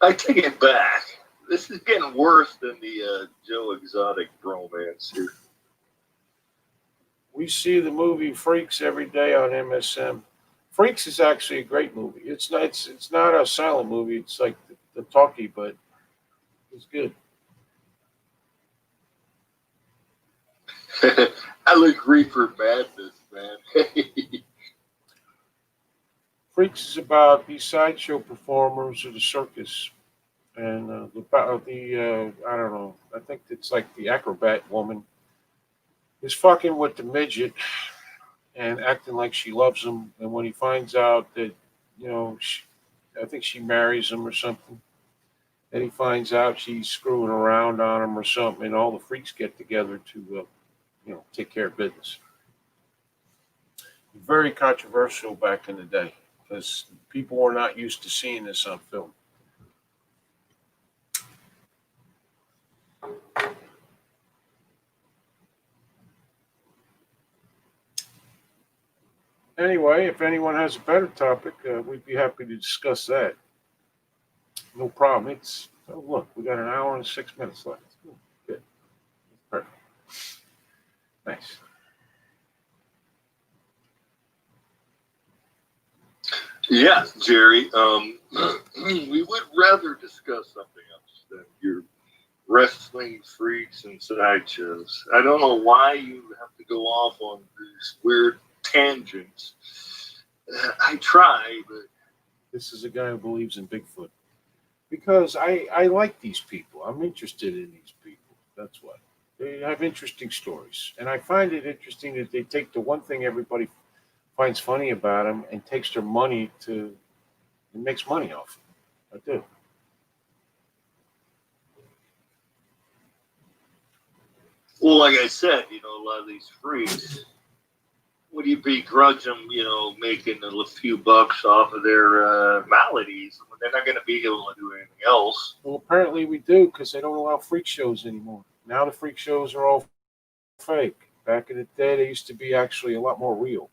I take it back. This is getting worse than the Joe Exotic bromance here.
We see the movie Freaks every day on MSM. Freaks is actually a great movie. It's not. It's not a silent movie. It's like the talkie, but it's good.
I look reefer madness, man.
Freaks is about these sideshow performers of the circus, and the I don't know. I think it's like the acrobat woman is fucking with the midget and acting like she loves him. And when he finds out that, I think she marries him or something, and he finds out she's screwing around on him or something, and all the freaks get together to, take care of business. Very controversial back in the day because people were not used to seeing this on film. Anyway, if anyone has a better topic, we'd be happy to discuss that. No problem. Look, we got an hour and 6 minutes left. Good. Perfect. Nice.
Yeah, Jerry. We would rather discuss something else than your wrestling freaks and sideshows. I don't know why you have to go off on these weird tangents. I try, but
This is a guy who believes in Bigfoot because I like these people. I'm interested in these people. That's what. They have interesting stories. And I find it interesting that they take the one thing everybody finds funny about them and takes their money to and makes money off it. I do.
Well, like I said, a lot of these freaks, would you begrudge them, making a few bucks off of their maladies when they're not going to be able to do anything else?
Well, apparently we do because they don't allow freak shows anymore. Now the freak shows are all fake. Back in the day, they used to be actually a lot more real.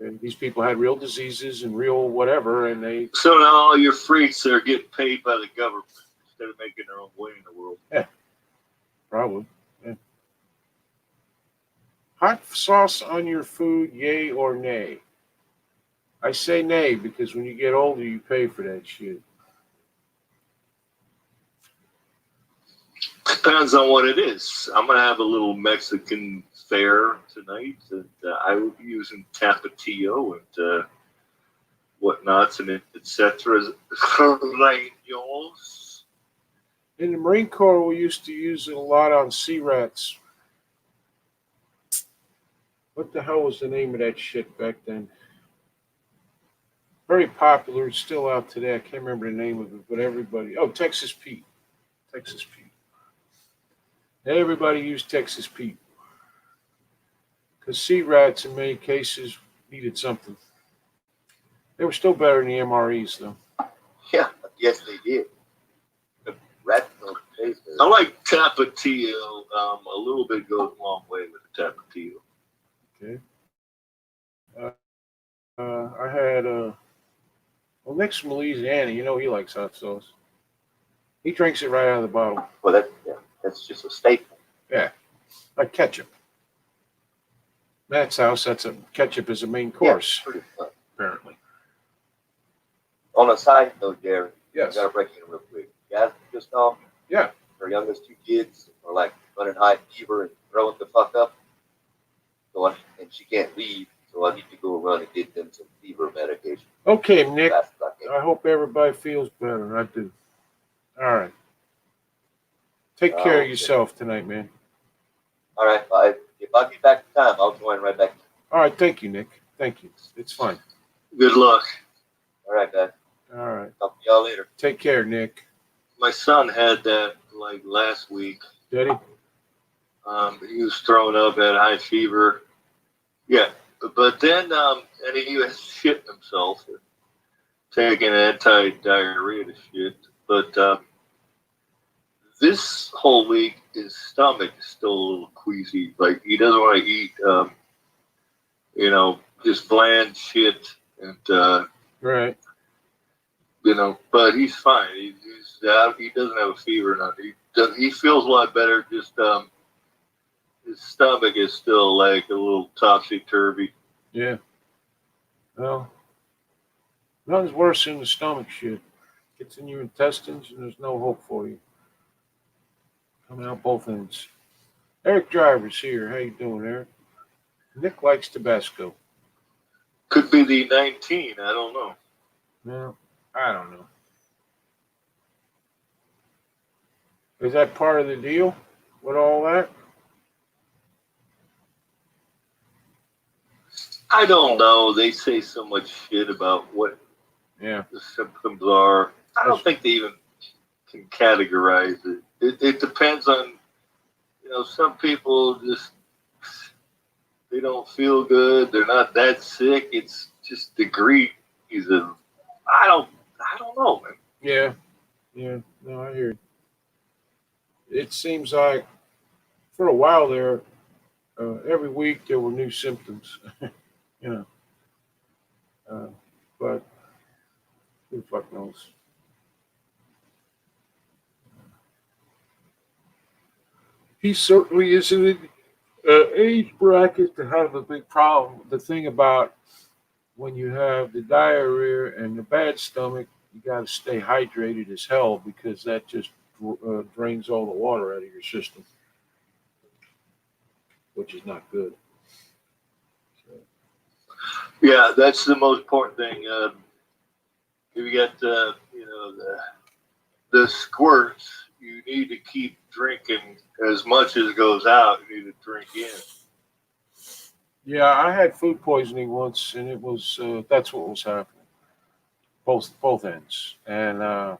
Okay? These people had real diseases and real whatever, and they
So now all your freaks are getting paid by the government instead of making their own way in the world.
probably. Yeah. Hot sauce on your food, yay or nay? I say nay because when you get older, you pay for that shit.
Depends on what it is. I'm going to have a little Mexican fare tonight, and I will be using Tapatio and whatnots and etc.
In the Marine Corps, we used to use it a lot on sea rats. What the hell was the name of that shit back then? Very popular. It's still out today. I can't remember the name of it, but everybody. Oh, Texas Pete. Texas Pete. Everybody used Texas Pete. Because sea rats, in many cases, needed something. They were still better than the MREs, though.
Yeah, yes, they did. The rats don't taste
I
good.
like Tapatio. A little bit goes a long way with the Tapatio.
Okay. I had, well, Nick's from Louisiana. He likes hot sauce. He drinks it right out of the bottle.
Well, that's just a staple.
Yeah. Like ketchup. Matt's house, ketchup is a main course,
Yeah, pretty fun.
apparently.
On a side note, Jerry,
Yes.
I gotta break in real quick. Guys, just off.
Yeah.
Her youngest two kids are like running high fever and throwing the fuck up. And she can't leave, so I need to go run and get them some fever medication.
Okay, Nick.
Fast as I can.
I hope everybody feels better. I do. All right. Take care of
Okay.
yourself tonight, man.
All right, if I get back in time, I'll join right back.
All right. Thank you, Nick. Thank you. It's fine.
Good luck.
All right, guys.
All right.
Talk to y'all later.
Take care, Nick.
My son had that like last week.
Did he?
He was throwing up, had high fever. Yeah, but then and he was shitting himself, taking anti-diarrhea to shit. But this whole week, his stomach is still a little queasy. Like he doesn't want to eat, just bland shit, and
Right.
But he's fine. He doesn't have a fever. Nothing. He feels a lot better. Just his stomach is still like a little topsy-turvy.
Yeah. Well, nothing's worse than the stomach shit. Gets in your intestines and there's no hope for you. Coming out both ends. Eric Driver's here. How you doing, Eric? Nick likes Tabasco.
Could be the 19. I don't know.
No, I don't know. Is that part of the deal with all that?
I don't know. They say so much shit about what
Yeah.
the symptoms are. I don't think they even can categorize it. It depends on, some people they don't feel good. They're not that sick. It's just degrees of, I don't know, man.
Yeah. Yeah. No, I hear you. It seems like for a while there, every week there were new symptoms. But who the fuck knows? He certainly is in an age bracket to have a big problem. The thing about when you have the diarrhea and the bad stomach, you got to stay hydrated as hell because that just drains all the water out of your system, which is not good. So,
Yeah, that's the most important thing. If you got the squirts, you need to keep drinking as much as goes out. You need to drink in.
Yeah, I had food poisoning once, and it was that's what was happening, both ends, and I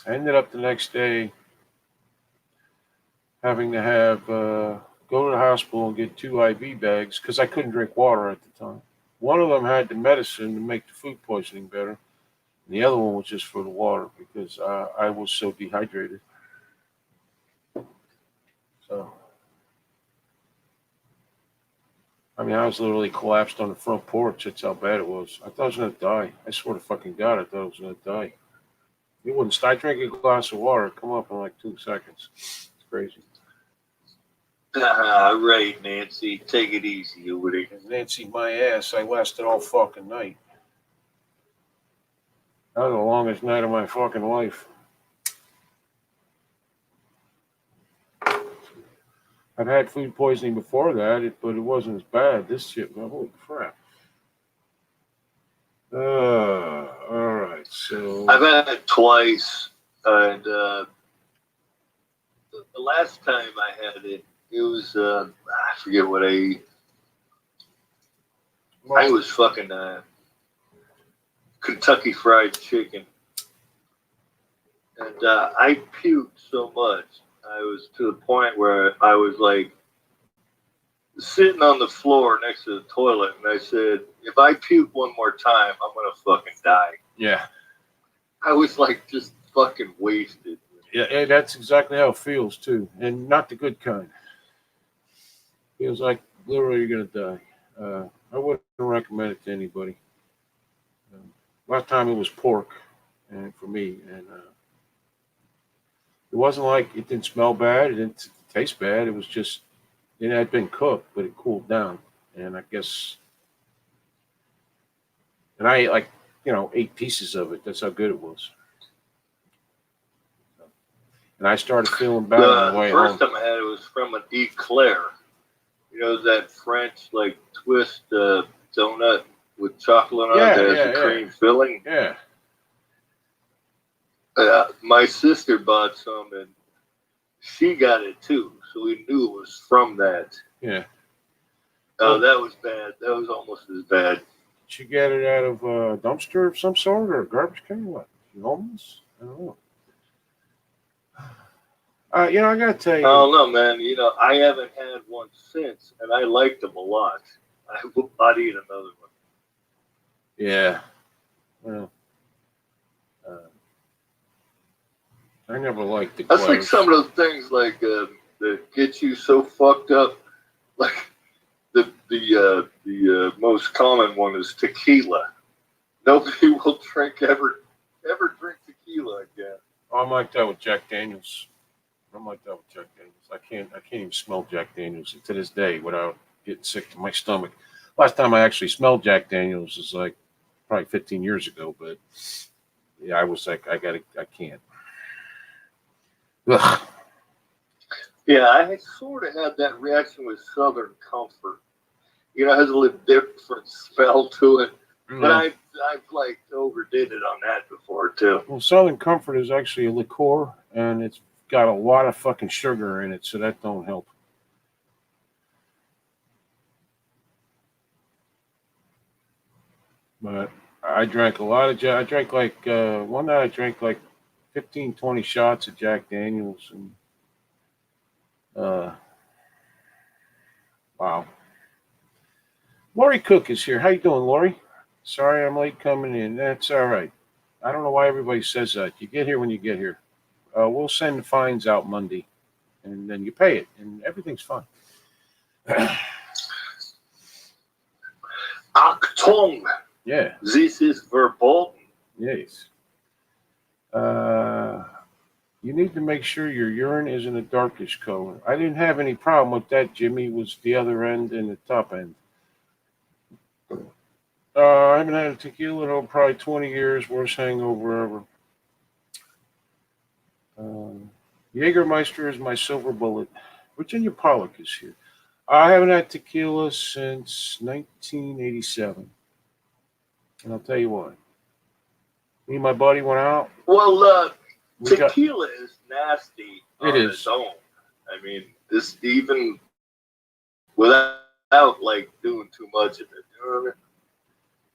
ended up the next day having to have go to the hospital and get 2 IV bags because I couldn't drink water at the time. One of them had the medicine to make the food poisoning better, and the other one was just for the water because I was so dehydrated. So, I mean, I was literally collapsed on the front porch. That's how bad it was. I thought I was going to die. I swear to fucking God, I thought I was going to die. You wouldn't start drinking a glass of water, come up in like 2 seconds. It's crazy.
Right, Nancy. Take it easy over there.
And Nancy, my ass, I lasted all fucking night. That was the longest night of my fucking life. I've had food poisoning before that, but it wasn't as bad. This shit, man, holy crap. All right, so.
I've had it twice, and the last time I had it, it was I forget what I was fucking Kentucky Fried Chicken, and I puked so much. I was to the point where I was like sitting on the floor next to the toilet, and I said, "If I puke one more time, I'm gonna fucking die."
Yeah.
I was like just fucking wasted.
Yeah, that's exactly how it feels too, and not the good kind. Feels like literally you're gonna die. I wouldn't recommend it to anybody. Last time it was pork, and for me, and it wasn't like it didn't smell bad, it didn't taste bad. It was just it had been cooked, but it cooled down, and I guess, and I ate like 8 pieces of it. That's how good it was. And I started feeling better on the way
The first
home.
time I had it was from an eclair. You know that French like twist donut with chocolate on it that has a cream filling?
Yeah.
My sister bought some and she got it too, so we knew it was from that.
Yeah.
Oh, that was bad. That was almost as bad.
Did you get it out of a dumpster of some sort or a garbage can? What? Homeless? I don't know. I gotta tell you.
I don't know, man. I haven't had one since, and I liked them a lot. I will not eat another one.
Yeah. Well, I never liked the.
That's like some of those things like that get you so fucked up. Like the most common one is tequila. Nobody will ever drink tequila again.
I'm like that with Jack Daniels. I can't even smell Jack Daniels to this day without getting sick to my stomach. Last time I actually smelled Jack Daniels is like probably 15 years ago, but yeah, I was like, I can't. Ugh.
Yeah, I sort of had that reaction with Southern Comfort. It has a little different smell to it. But I've like overdid it on that before too.
Well, Southern Comfort is actually a liqueur, and it's got a lot of fucking sugar in it, so that don't help. But I drank a lot of I drank like one night I drank like 15, 20 shots of Jack Daniels, and wow. Lori Cook is here. How you doing, Lori? Sorry I'm late coming in. That's all right. I don't know why everybody says that. You get here when you get here. We'll send the fines out Monday, and then you pay it, and everything's fine.
Achtung!
Yeah.
This is verboten.
Yes. You need to make sure your urine is in a darkish color. I didn't have any problem with that, Jimmy. It was the other end and the top end. I haven't had a tequila in probably 20 years. Worst hangover ever. Jägermeister is my silver bullet. Virginia Pollock is here. I haven't had tequila since 1987. And I'll tell you why. Me and my buddy went out.
Well, tequila is nasty
It
on
is.
its own. I mean, this even without like doing too much of it. You know what I mean?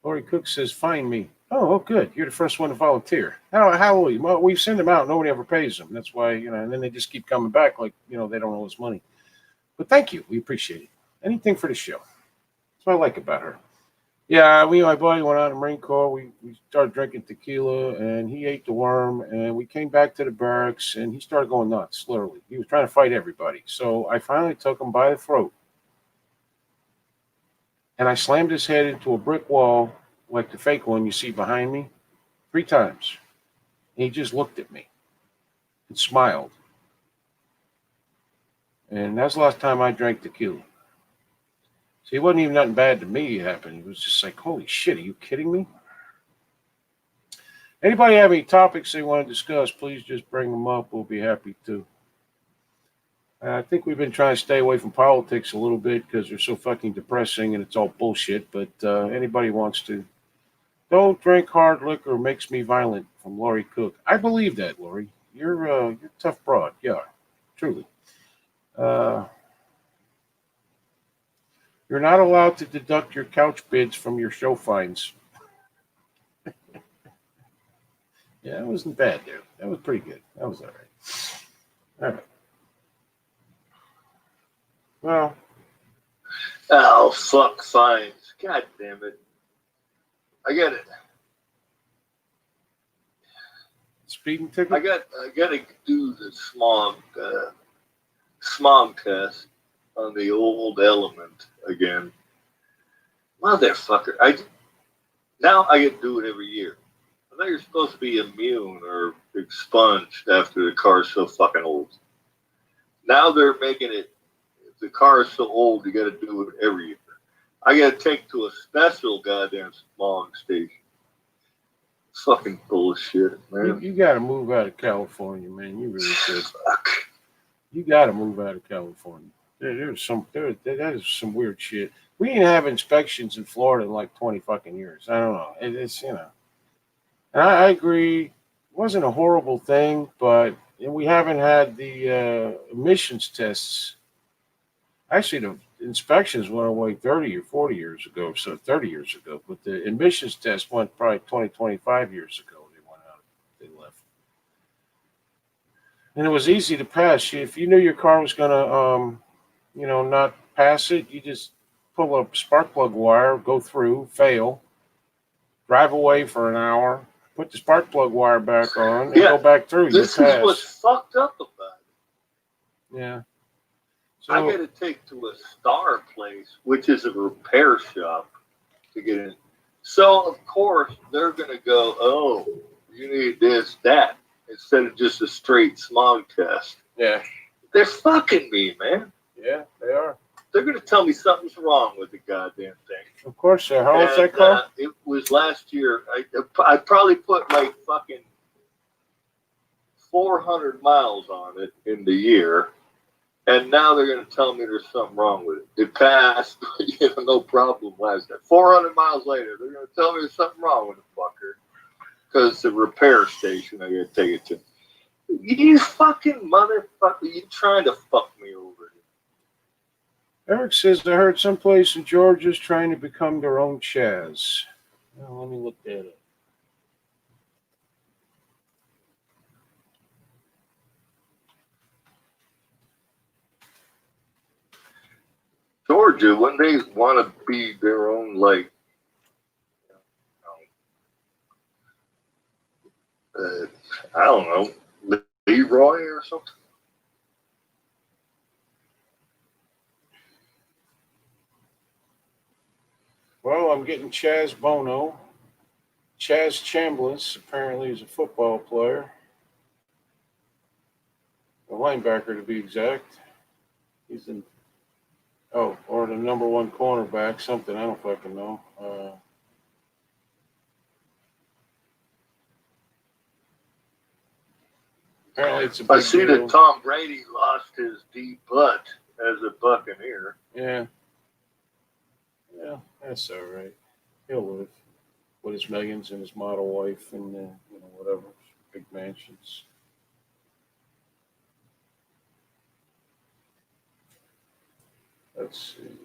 Lori Cook says, "Find me." Oh, good. You're the first one to volunteer. How will you? Well, we send them out. Nobody ever pays them. That's why, and then they just keep coming back like, they don't owe us money. But thank you. We appreciate it. Anything for the show. That's what I like about her. Yeah, my buddy went on the Marine Corps. We started drinking tequila, and he ate the worm, and we came back to the barracks, and he started going nuts, literally. He was trying to fight everybody. So I finally took him by the throat, and I slammed his head into a brick wall like the fake one you see behind me 3 times. And he just looked at me and smiled. And that's the last time I drank tequila. See, it wasn't even nothing bad to me happened. It was just like, holy shit, are you kidding me? Anybody have any topics they want to discuss, please just bring them up. We'll be happy to. I think we've been trying to stay away from politics a little bit because they're so fucking depressing and it's all bullshit. But anybody wants to. Don't drink hard liquor, makes me violent, from Lori Cook. I believe that, Lori. You're a tough broad. Yeah, truly. You're not allowed to deduct your couch bids from your show fines. Yeah, that wasn't bad, dude. That was pretty good. That was all right. All right. Well.
Oh, fuck fines. God damn it. I get it.
Speeding ticket?
I got to do the smog test on the old element again. Motherfucker. Now I get to do it every year. I thought you're supposed to be immune or expunged after the car's so fucking old. Now they're making it, if the car is so old, you got to do it every year. I got to take to a special goddamn smog station. Fucking bullshit, man.
You got to move out of California, man. You really should.
Fuck.
You got to move out of California. That is some weird shit. We didn't have inspections in Florida in like 20 fucking years. I don't know. It's. And I agree. It wasn't a horrible thing, but we haven't had the emissions tests. Actually, the inspections went away 30 or 40 years ago, so 30 years ago. But the emissions test went probably 20, 25 years ago. They went out. They left. And it was easy to pass. If you knew your car was going to, not pass it, you just pull a spark plug wire, go through, fail, drive away for an hour, put the spark plug wire back on, and go back through.
This is what's fucked up about it.
Yeah.
So I got to take to a Star place, which is a repair shop, to get in. So, of course, they're going to go, oh, you need this, that, instead of just a straight smog test.
Yeah.
They're fucking me, man.
Yeah, they are.
They're going to tell me something's wrong with the goddamn thing.
Of course, sir. How old's that car?
It was last year. I probably put like fucking 400 miles on it in the year. And now they're going to tell me there's something wrong with it. It passed, no problem last time. 400 miles later, they're going to tell me there's something wrong with the fucker. Because it's a repair station I got to take it to. You fucking motherfucker. You trying to fuck me over here.
Eric says, I heard someplace in Georgia's trying to become their own Chaz. Well, let me look that up.
Georgia, when they want to be their own, like, I don't know, Leroy or something.
Well, I'm getting Chaz Bono. Chaz Chambliss apparently is a football player. A linebacker to be exact. He's in, or the number 1 cornerback, something, I don't fucking know. Apparently it's a big
I see
deal.
that Tom Brady lost his deep butt as a Buccaneer.
Yeah. Yeah, that's all right. He'll live with his millions and his model wife and whatever, big mansions. Let's see.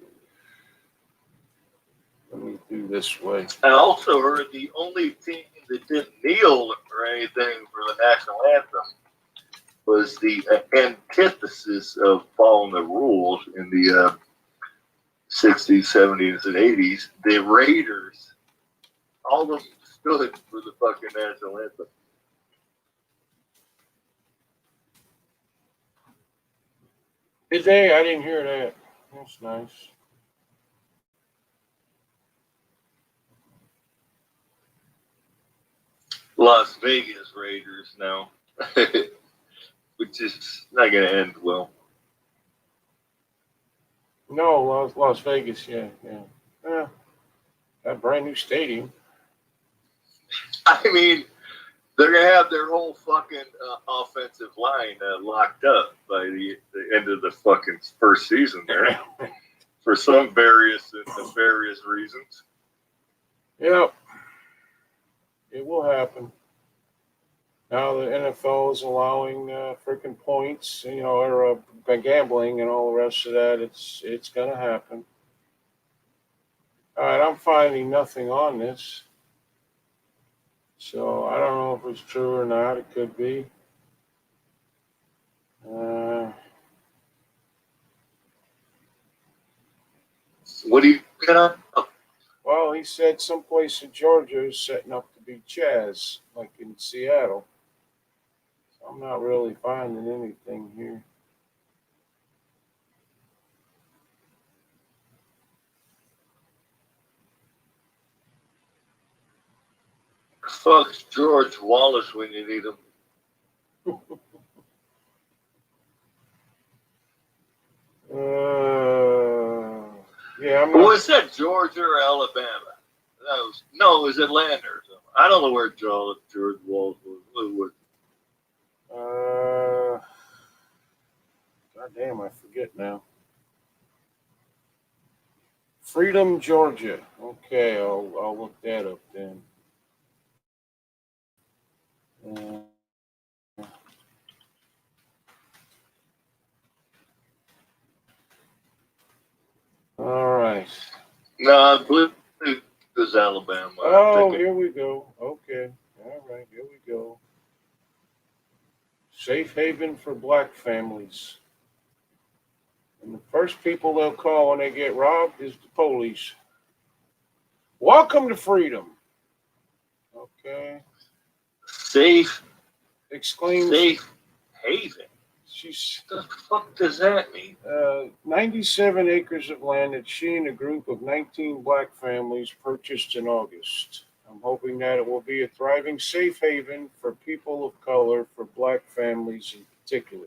Let me do this way.
I also heard the only team that didn't kneel or anything for the national anthem was the antithesis of following the rules in the 60s, 70s, and 80s. The Raiders, all of them stood for the fucking national anthem.
Did they? I didn't hear that. That's nice.
Las Vegas Raiders now, which is not going to end well.
No, Las Vegas, yeah. That brand new stadium.
I mean, they're going to have their whole fucking offensive line locked up by the end of the fucking first season there for some various reasons.
Yep. It will happen. Now the NFL is allowing freaking points, or gambling and all the rest of that. It's going to happen. All right, I'm finding nothing on this. So I don't know if it's true or not. It could be.
What do you got?
Well, he said someplace in Georgia is setting up to be Chaz, like in Seattle. So I'm not really finding anything here.
Fuck George Wallace when you need him.
Yeah, I'm
But
not.
was that Georgia or Alabama? No, it was Atlanta or something. I don't know where George Wallace was.
God damn, I forget now. Freedom, Georgia. Okay, I'll look that up then. All right.
No, I believe it was Alabama.
Oh, here we go. Okay. All right, here we go. Safe haven for black families. And the first people they'll call when they get robbed is the police. Welcome to freedom. Okay.
Safe
Exclaims.
haven.
She's
What the fuck does that mean?
97 acres of land that she and a group of 19 black families purchased in August. I'm hoping that it will be a thriving safe haven for people of color, for black families in particular.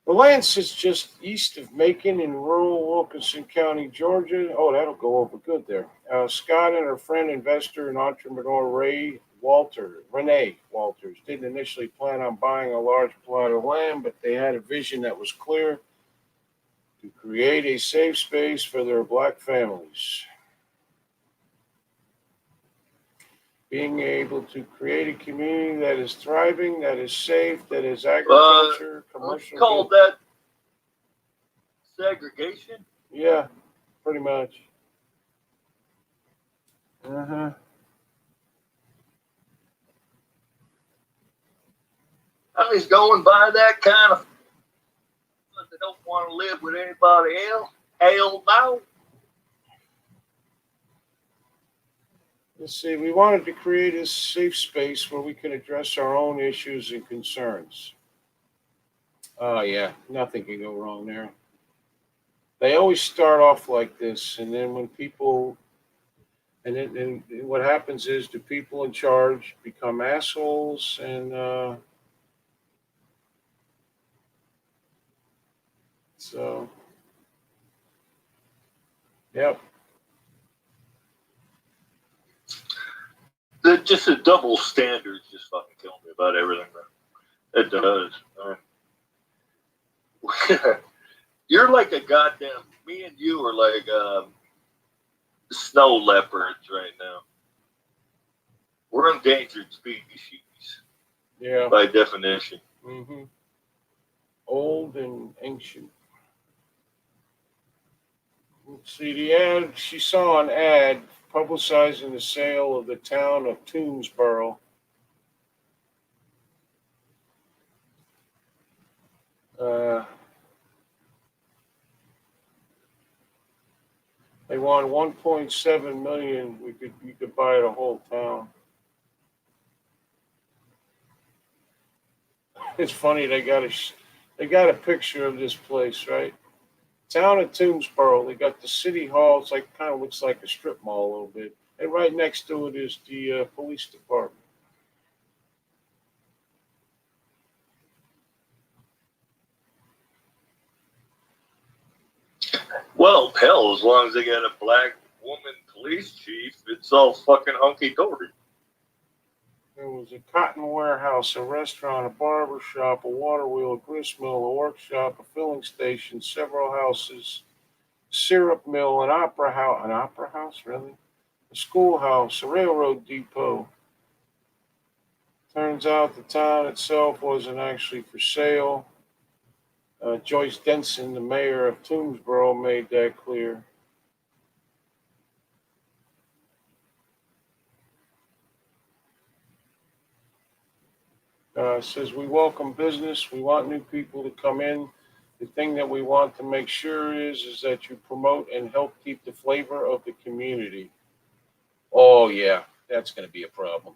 The land sits just east of Macon in rural Wilkinson County, Georgia. Oh, that'll go over good there. Scott and her friend, investor and entrepreneur Renee Walters, didn't initially plan on buying a large plot of land, but they had a vision that was clear: to create a safe space for their black families. Being able to create a community that is thriving, that is safe, that is agriculture, commercial.
Call that segregation?
Yeah, pretty much. Uh-huh.
I mean, going by that kind of. They don't want to live with anybody else. Hell no.
Let's see, we wanted to create a safe space where we can address our own issues and concerns. Oh, yeah, nothing can go wrong there. They always start off like this, and then when people, and then what happens is the people in charge become assholes, and so, yep.
Just a double standard just fucking killing me about everything. It does. You're like a goddamn. Me and you are like snow leopards right now. We're endangered species.
Yeah.
By definition.
Mm-hmm. Old and ancient. See the ad. She saw an ad publicizing the sale of the town of Toomsboro. Uh, they want 1.7 million. You could buy the whole town. It's funny they got a picture of this place, right? Town of Toomsboro. They got the city hall. It's like kind of looks like a strip mall a little bit, and right next to it is the police department.
Well, hell, as long as they got a black woman police chief, it's all fucking hunky dory.
There was a cotton warehouse, a restaurant, a barber shop, a water wheel, a grist mill, a workshop, a filling station, several houses, syrup mill, an opera house, really? A schoolhouse, a railroad depot. Turns out the town itself wasn't actually for sale. Joyce Denson, the mayor of Toomsboro, made that clear. Says we welcome business. We want new people to come in. The thing that we want to make sure is that you promote and help keep the flavor of the community. Oh yeah, that's going to be a problem.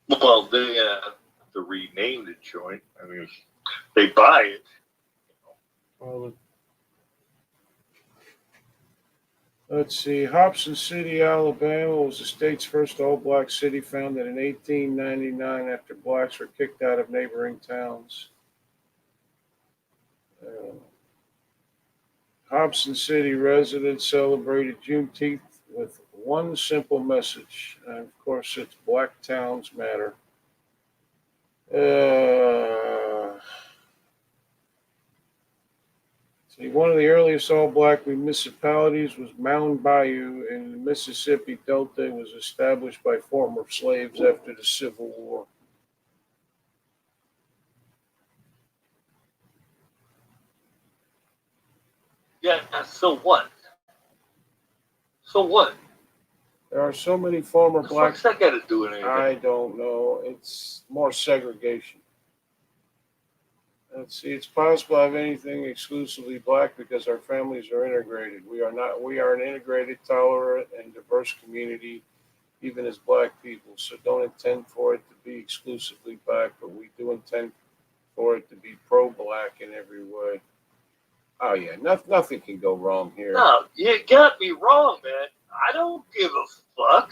Well, they have to rename the joint. I mean, they buy it.
Well, let's see. Hobson City, Alabama was the state's first all-black city, founded in 1899 after blacks were kicked out of neighboring towns. Hobson City residents celebrated Juneteenth with one simple message, and of course, it's Black Towns Matter. See, one of the earliest all-black municipalities was Mound Bayou in the Mississippi Delta. It was established by former slaves after the Civil War.
Yeah, so what? So what?
There are so many former
What
black.
the fuck's that got to do with anything?
I don't know. It's more segregation. Let's see. It's possible to have anything exclusively black because our families are integrated. We are not. We are an integrated, tolerant, and diverse community, even as black people. So don't intend for it to be exclusively black, but we do intend for it to be pro-black in every way. Oh yeah, nothing can go wrong here.
No, you got me wrong, man. I don't give a fuck.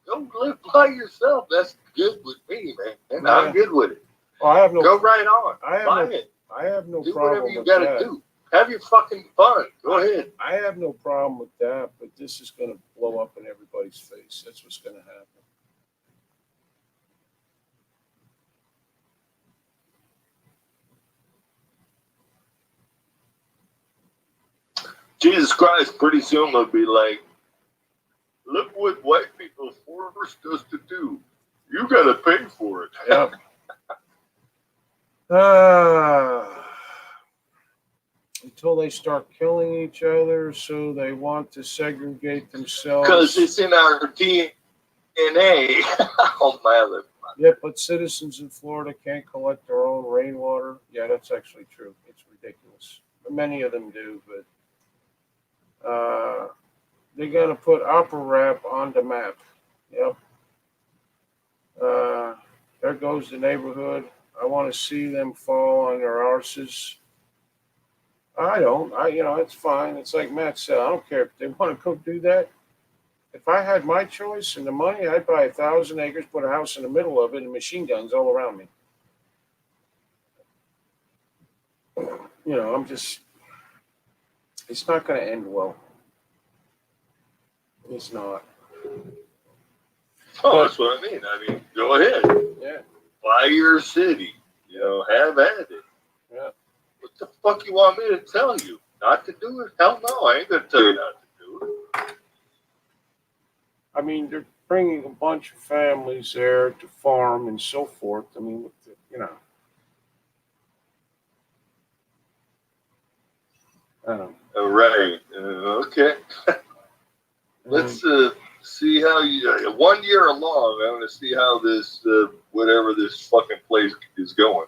Go live by yourself. That's good with me, man.
Yeah.
I'm good with it.
Well, I have no.
Go right on.
I
Buy
have no.
it.
I have no
Do
problem
whatever you
with
got
that.
to do. Have your fucking fun. Go ahead.
I have no problem with that, but this is going to blow up in everybody's face. That's what's going to happen.
Jesus Christ, pretty soon they'll be like, look what white people forced us to do. You got to pay for it.
Yep. Until they start killing each other, so they want to segregate themselves.
Because it's in our DNA. Oh, my lip.
Yeah, but citizens in Florida can't collect their own rainwater. Yeah, that's actually true. It's ridiculous. Many of them do, but they're going to put opera rap on the map. Yep. There goes the neighborhood. I want to see them fall on their arses. I don't. It's fine. It's like Matt said. I don't care if they want to go do that. If I had my choice and the money, I'd buy 1,000 acres, put a house in the middle of it, and machine guns all around me. I'm just. It's not going to end well. It's not.
Oh, that's what I mean. I mean, go ahead.
Yeah.
Buy your city. Have at it.
Yeah.
What the fuck you want me to tell you? Not to do it? Hell no, I ain't gonna tell you not to do it.
I mean, they're bringing a bunch of families there to farm and so forth. I mean, you know, I don't
All right. Okay.
know.
Let's see how you. 1 year along, I want to see how this whatever this fucking place is going.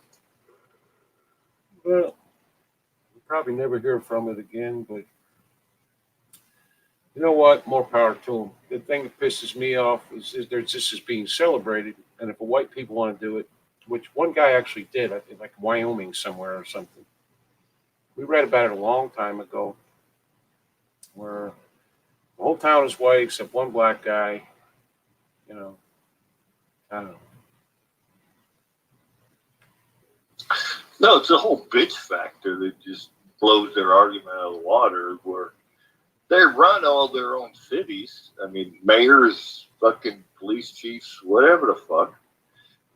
Well, we'll probably never hear from it again, but you know what? More power to them. The thing that pisses me off is this is being celebrated, and if the white people want to do it, which one guy actually did, I think like Wyoming somewhere or something. We read about it a long time ago, where the whole town is white except one black guy. You know, I don't know.
No, it's a whole bitch factor that just blows their argument out of the water. Where they run all their own cities. I mean, mayors, fucking police chiefs, whatever the fuck,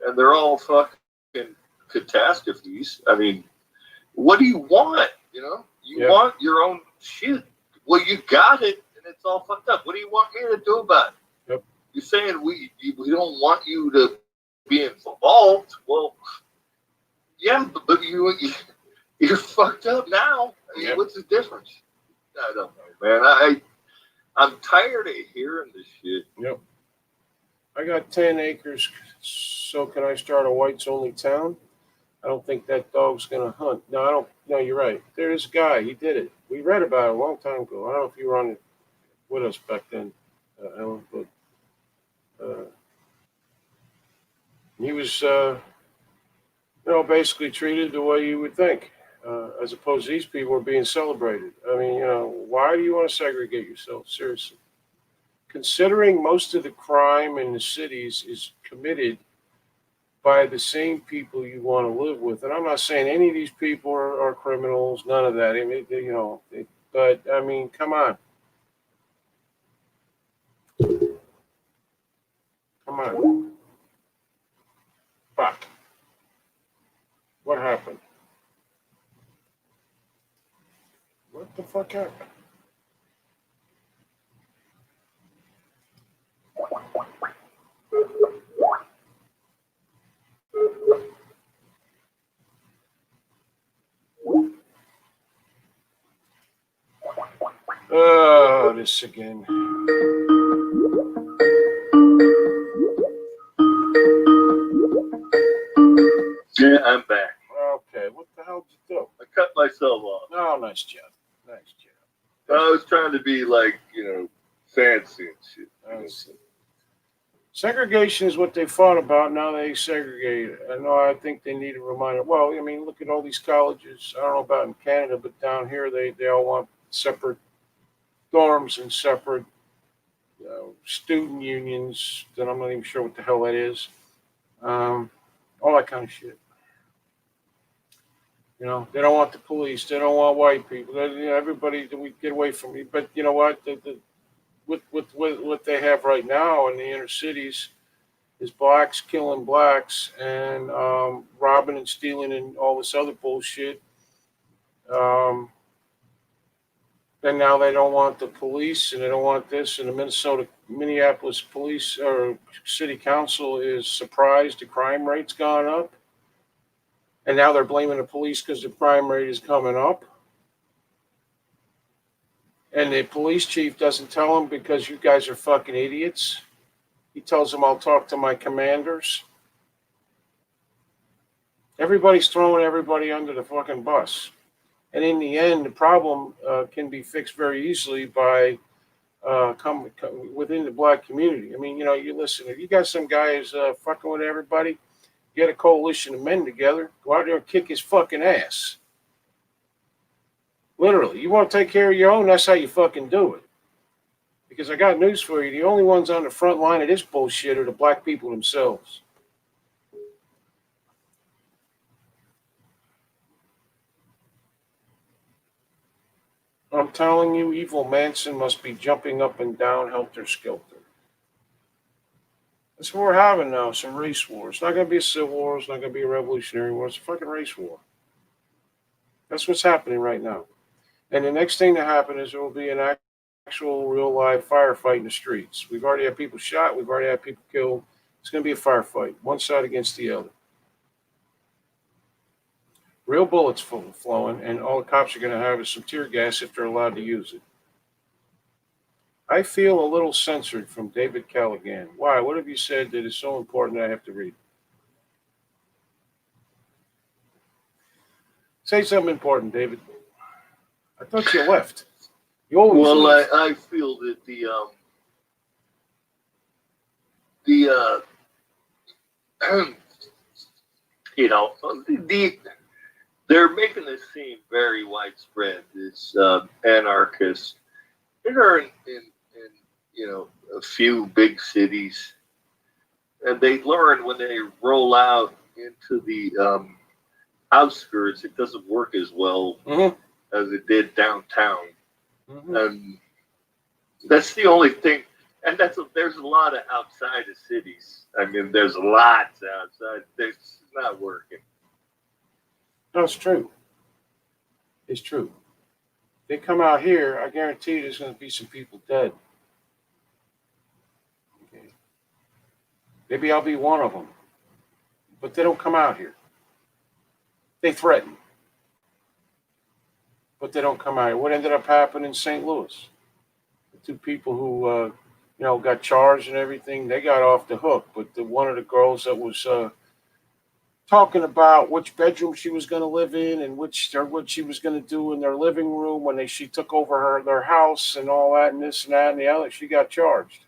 and they're all fucking catastrophes. I mean, what do you want? You know, you want your own shit. Well, you got it, and it's all fucked up. What do you want me to do about it?
Yep.
You're saying we don't want you to be involved. Well, yeah, but you're fucked up now. I mean, what's the difference? I don't know, man. I'm tired of hearing this shit.
Yep. I got 10 acres, so can I start a whites only town? I don't think that dog's going to hunt. No, I don't. No, you're right. There's a guy. He did it. We read about it a long time ago. I don't know if you were on it with us back then, Alan, but he was, basically treated the way you would think, as opposed to these people are being celebrated. I mean, why do you want to segregate yourself? Seriously. Considering most of the crime in the cities is committed by the same people you want to live with. And I'm not saying any of these people are criminals, none of that. I mean, but I mean, come on. Come on. Fuck. What happened? What the fuck happened? Oh, this again.
Yeah, I'm back.
Okay, what the hell did you do?
I cut myself off.
Oh, nice job. Nice job.
I was trying to be like, fancy and shit.
I see. Segregation is what they fought about. Now they segregate. I think they need a reminder. Well, I mean, look at all these colleges. I don't know about in Canada, but down here they all want separate dorms and separate student unions. That I'm not even sure what the hell that is. All that kind of shit. They don't want the police. They don't want white people. Everybody, we get away from me. But you know what? With what they have right now in the inner cities is blacks killing blacks and robbing and stealing and all this other bullshit. And now they don't want the police and they don't want this. And the Minneapolis police or city council is surprised the crime rate's gone up. And now they're blaming the police because the crime rate is coming up. And the police chief doesn't tell them because you guys are fucking idiots. He tells them, I'll talk to my commanders. Everybody's throwing everybody under the fucking bus. And in the end, the problem can be fixed very easily by come within the black community. I mean, you listen, if you got some guys fucking with everybody, get a coalition of men together, go out there and kick his fucking ass. Literally, you want to take care of your own, that's how you fucking do it. Because I got news for you, the only ones on the front line of this bullshit are the black people themselves. I'm telling you, evil Manson must be jumping up and down, helter-skelter. That's what we're having now, some race war. It's not going to be a civil war. It's not going to be a revolutionary war. It's a fucking race war. That's what's happening right now. And the next thing to happen is there will be an actual real live firefight in the streets. We've already had people shot. We've already had people killed. It's going to be a firefight, one side against the other. Real bullets flowing, and all the cops are going to have is some tear gas if they're allowed to use it. I feel a little censored from David Callaghan. Why? What have you said that is so important that I have to read? Say something important, David. I thought you left. You always
Well,
leave.
I feel that you know, they're making this seem very widespread. This anarchists. They're in you know, a few big cities, and they learn when they roll out into the outskirts, it doesn't work as well as it did downtown. And that's the only thing. And there's a lot of outside of cities. I mean, there's lots outside. It's not working.
No, it's true. It's true. They come out here, I guarantee there's going to be some people dead. Okay. Maybe I'll be one of them. But they don't come out here. They threaten. But they don't come out here. What ended up happening in St. Louis? The two people who, got charged and everything, they got off the hook. But one of the girls that was talking about which bedroom she was going to live in and what she was going to do in their living room when she took over their house and all that and this and that and the other, she got charged.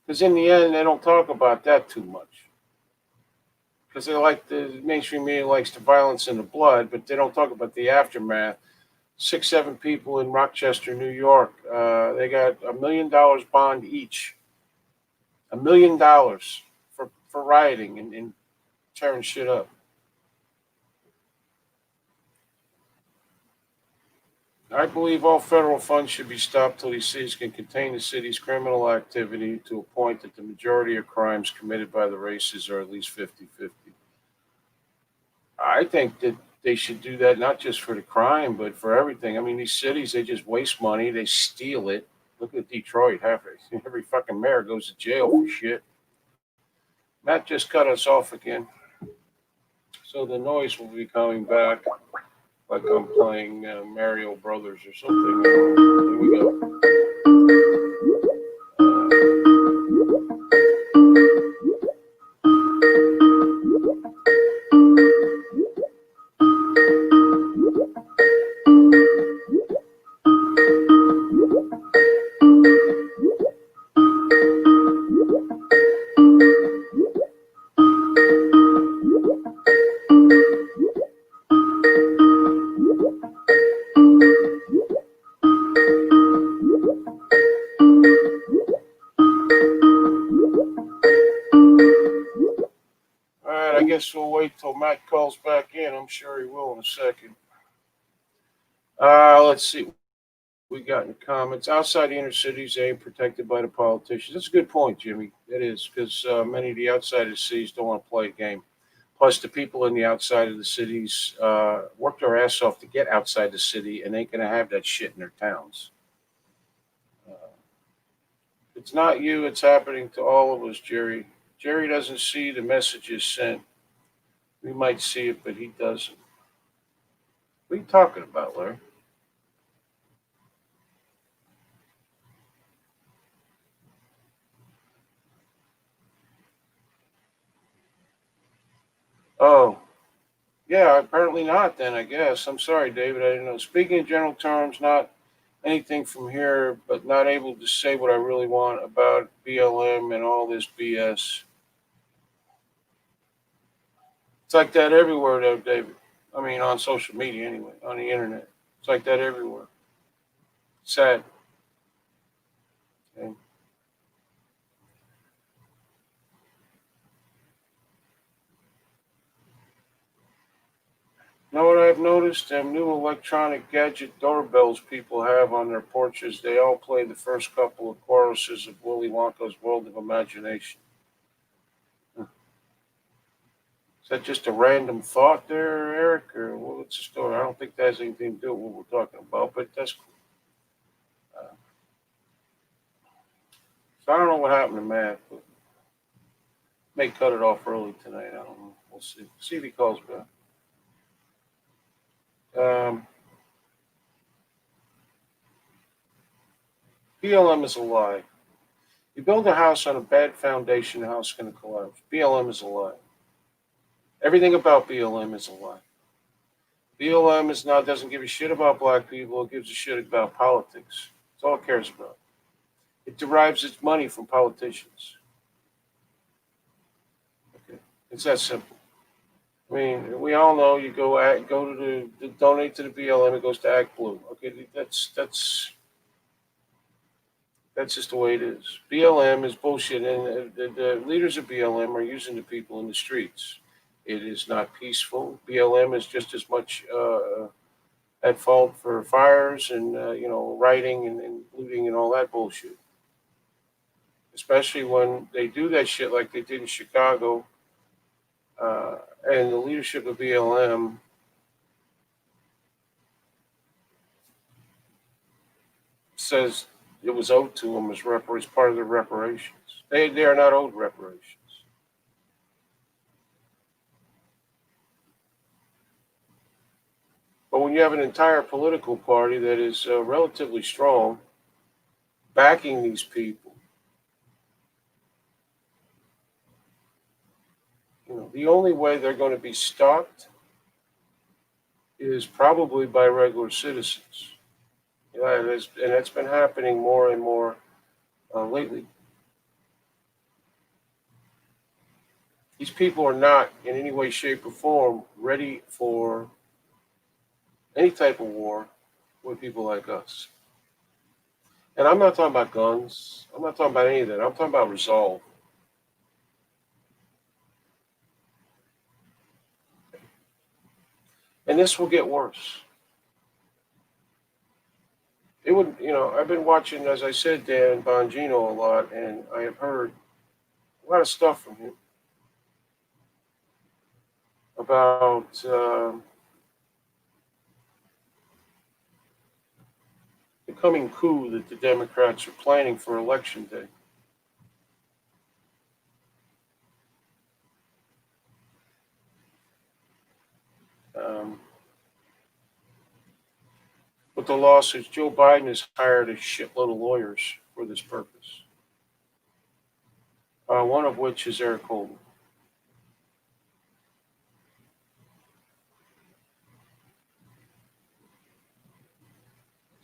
Because in the end, they don't talk about that too much. Because the mainstream media likes the violence and the blood, but they don't talk about the aftermath. 6-7 people in Rochester, New York, they got $1 million bond each. $1 million for rioting and tearing shit up. I believe all federal funds should be stopped till these cities can contain the city's criminal activity to a point that the majority of crimes committed by the races are at least 50-50. I think that they should do that not just for the crime, but for everything. I mean, these cities, they just waste money. They steal it. Look at Detroit. Every fucking mayor goes to jail for shit. Matt just cut us off again. So the noise will be coming back like I'm playing Mario Brothers or something. Here we go. I guess we'll wait till Matt calls back in. I'm sure he will in a second. Let's see. We got in the comments. Outside the inner cities, they ain't protected by the politicians. That's a good point, Jimmy. It is, because many of the outside of the cities don't want to play a game. Plus, the people in the outside of the cities work their ass off to get outside the city, and ain't going to have that shit in their towns. It's not you. It's happening to all of us, Jerry. Jerry doesn't see the messages sent. We might see it, but he doesn't. What are you talking about, Larry? Oh, yeah, apparently not then, I guess. I'm sorry, David. I didn't know. Speaking in general terms, not anything from here, but not able to say what I really want about BLM and all this BS. It's like that everywhere, though, David. I mean, on social media anyway, on the internet. It's like that everywhere. Sad. Okay. Know what I've noticed? Them new electronic gadget doorbells people have on their porches, they all play the first couple of choruses of Willy Wonka's World of Imagination. Is that just a random thought there, Eric? Or what's the story? I don't think that has anything to do with what we're talking about, but that's cool. So I don't know what happened to Matt, but may cut it off early tonight. I don't know. We'll see. See if he calls back. BLM is a lie. You build a house on a bad foundation, the house is going to collapse. BLM is a lie. Everything about BLM is a lie. BLM doesn't give a shit about black people. It gives a shit about politics. That's all it cares about. It derives its money from politicians. Okay, it's that simple. I mean, we all know you go to the donate to the BLM. It goes to Act Blue. Okay, that's just the way it is. BLM is bullshit, and the leaders of BLM are using the people in the streets. It is not peaceful. BLM is just as much at fault for fires and rioting and looting and all that bullshit. Especially when they do that shit like they did in Chicago, and the leadership of BLM says it was owed to them as part of the reparations. They are not owed reparations. But when you have an entire political party that is relatively strong, backing these people, the only way they're going to be stopped is probably by regular citizens. And that's been happening more and more lately. These people are not in any way, shape, or form ready for any type of war with people like us. And I'm not talking about guns. I'm not talking about any of that. I'm talking about resolve. And this will get worse. It would, I've been watching, as I said, Dan Bongino a lot, and I have heard a lot of stuff from him about the coming coup that the Democrats are planning for Election Day. With the lawsuits, Joe Biden has hired a shitload of lawyers for this purpose. One of which is Eric Holder.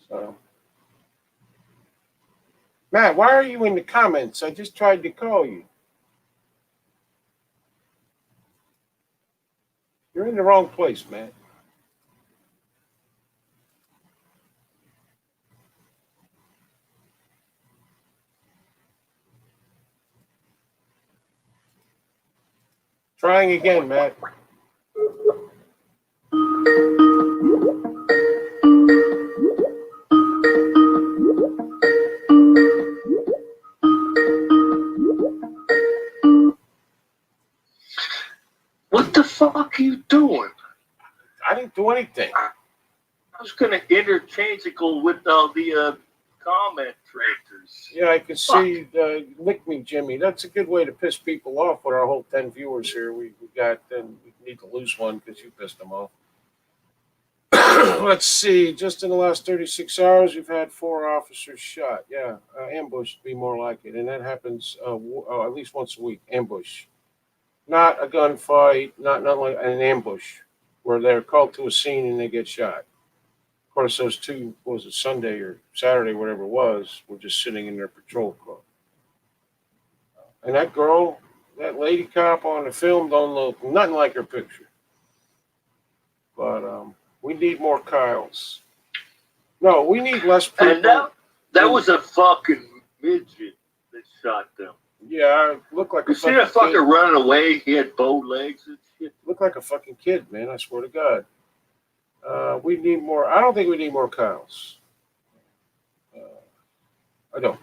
So, Matt, why are you in the comments? I just tried to call you. You're in the wrong place, Matt. Trying again, Matt.
What the fuck are you doing?
I didn't do anything.
I was gonna interchangeable with all the comment tracers.
Yeah, I can see lick me, Jimmy. That's a good way to piss people off with our whole 10 viewers here. We got, and we need to lose one because you pissed them off. Let's see. Just in the last 36 hours, we've had 4 officers shot. Yeah, ambush would be more like it. And that happens at least once a week. Ambush. Not a gunfight, not like an ambush where they're called to a scene and they get shot. Of course, those two, was it Sunday or Saturday, whatever it was, were just sitting in their patrol car. And that girl, that lady cop on the film don't look nothing like her picture. But we need more Kyles. No, we need less people.
And that was a fucking midget that shot them.
Yeah, I look like
You see that fucker
kid.
running away? He had bow legs and shit.
Look like a fucking kid, man. I swear to God. We need more. I don't think we need more Kyles. I don't.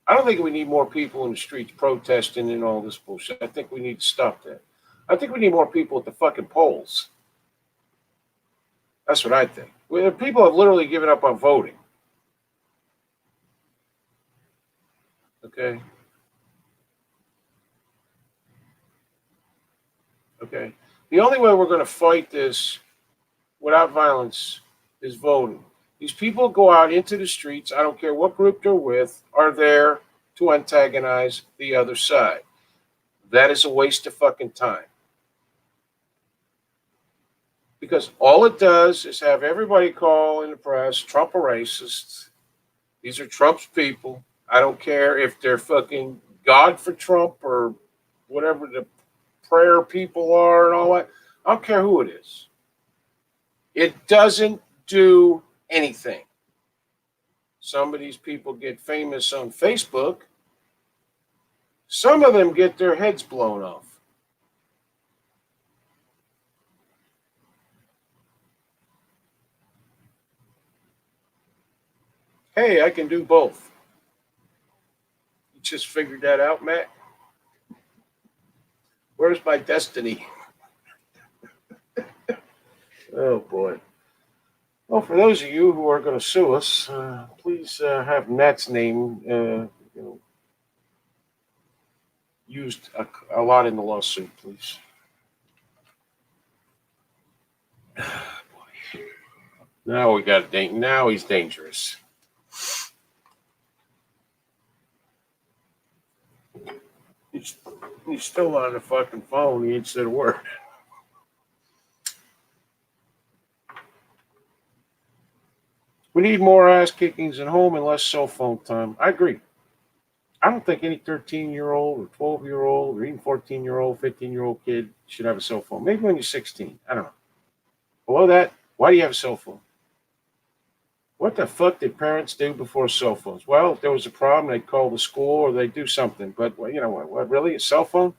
I don't think we need more people in the streets protesting and all this bullshit. I think we need to stop that. I think we need more people at the fucking polls. That's what I think. People have literally given up on voting. Okay. Okay. The only way we're going to fight this without violence is voting. These people go out into the streets, I don't care what group they're with, are there to antagonize the other side. That is a waste of fucking time. Because all it does is have everybody call in the press Trump a racist. These are Trump's people. I don't care if they're fucking God for Trump or whatever the prayer people are and all that. I don't care who it is. It doesn't do anything. Some of these people get famous on Facebook. Some of them get their heads blown off. Hey, I can do both. You just figured that out, Matt? Where's my destiny? Oh, boy. Well, for those of you who are going to sue us, please have Nat's name used a lot in the lawsuit, please. Boy. Now we got now he's dangerous. He's still on the fucking phone. He ain't said a word. We need more ass kickings at home and less cell phone time. I agree. I don't think any 13-year-old or 12-year-old or even 14-year-old, 15-year-old kid should have a cell phone. Maybe when you're 16. I don't know. Below that, why do you have a cell phone? What the fuck did parents do before cell phones? Well, if there was a problem, they'd call the school or they'd do something. But, you know what, really? A cell phone?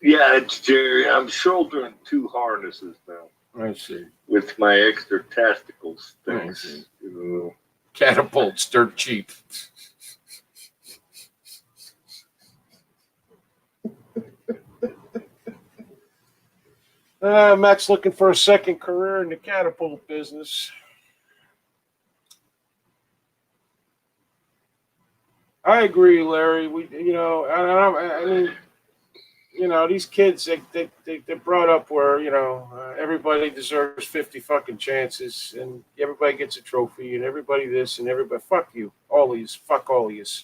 Yeah, it's Jerry. I'm shouldering 2 harnesses now.
I see.
With my extra testicles
I
things.
see.
You know.
Catapults, dirt cheap. Matt's looking for a second career in the catapult business. I agree, Larry. I mean, these kids, they're brought up where, everybody deserves 50 fucking chances and everybody gets a trophy and everybody this and everybody, fuck you. All these, fuck all of yous.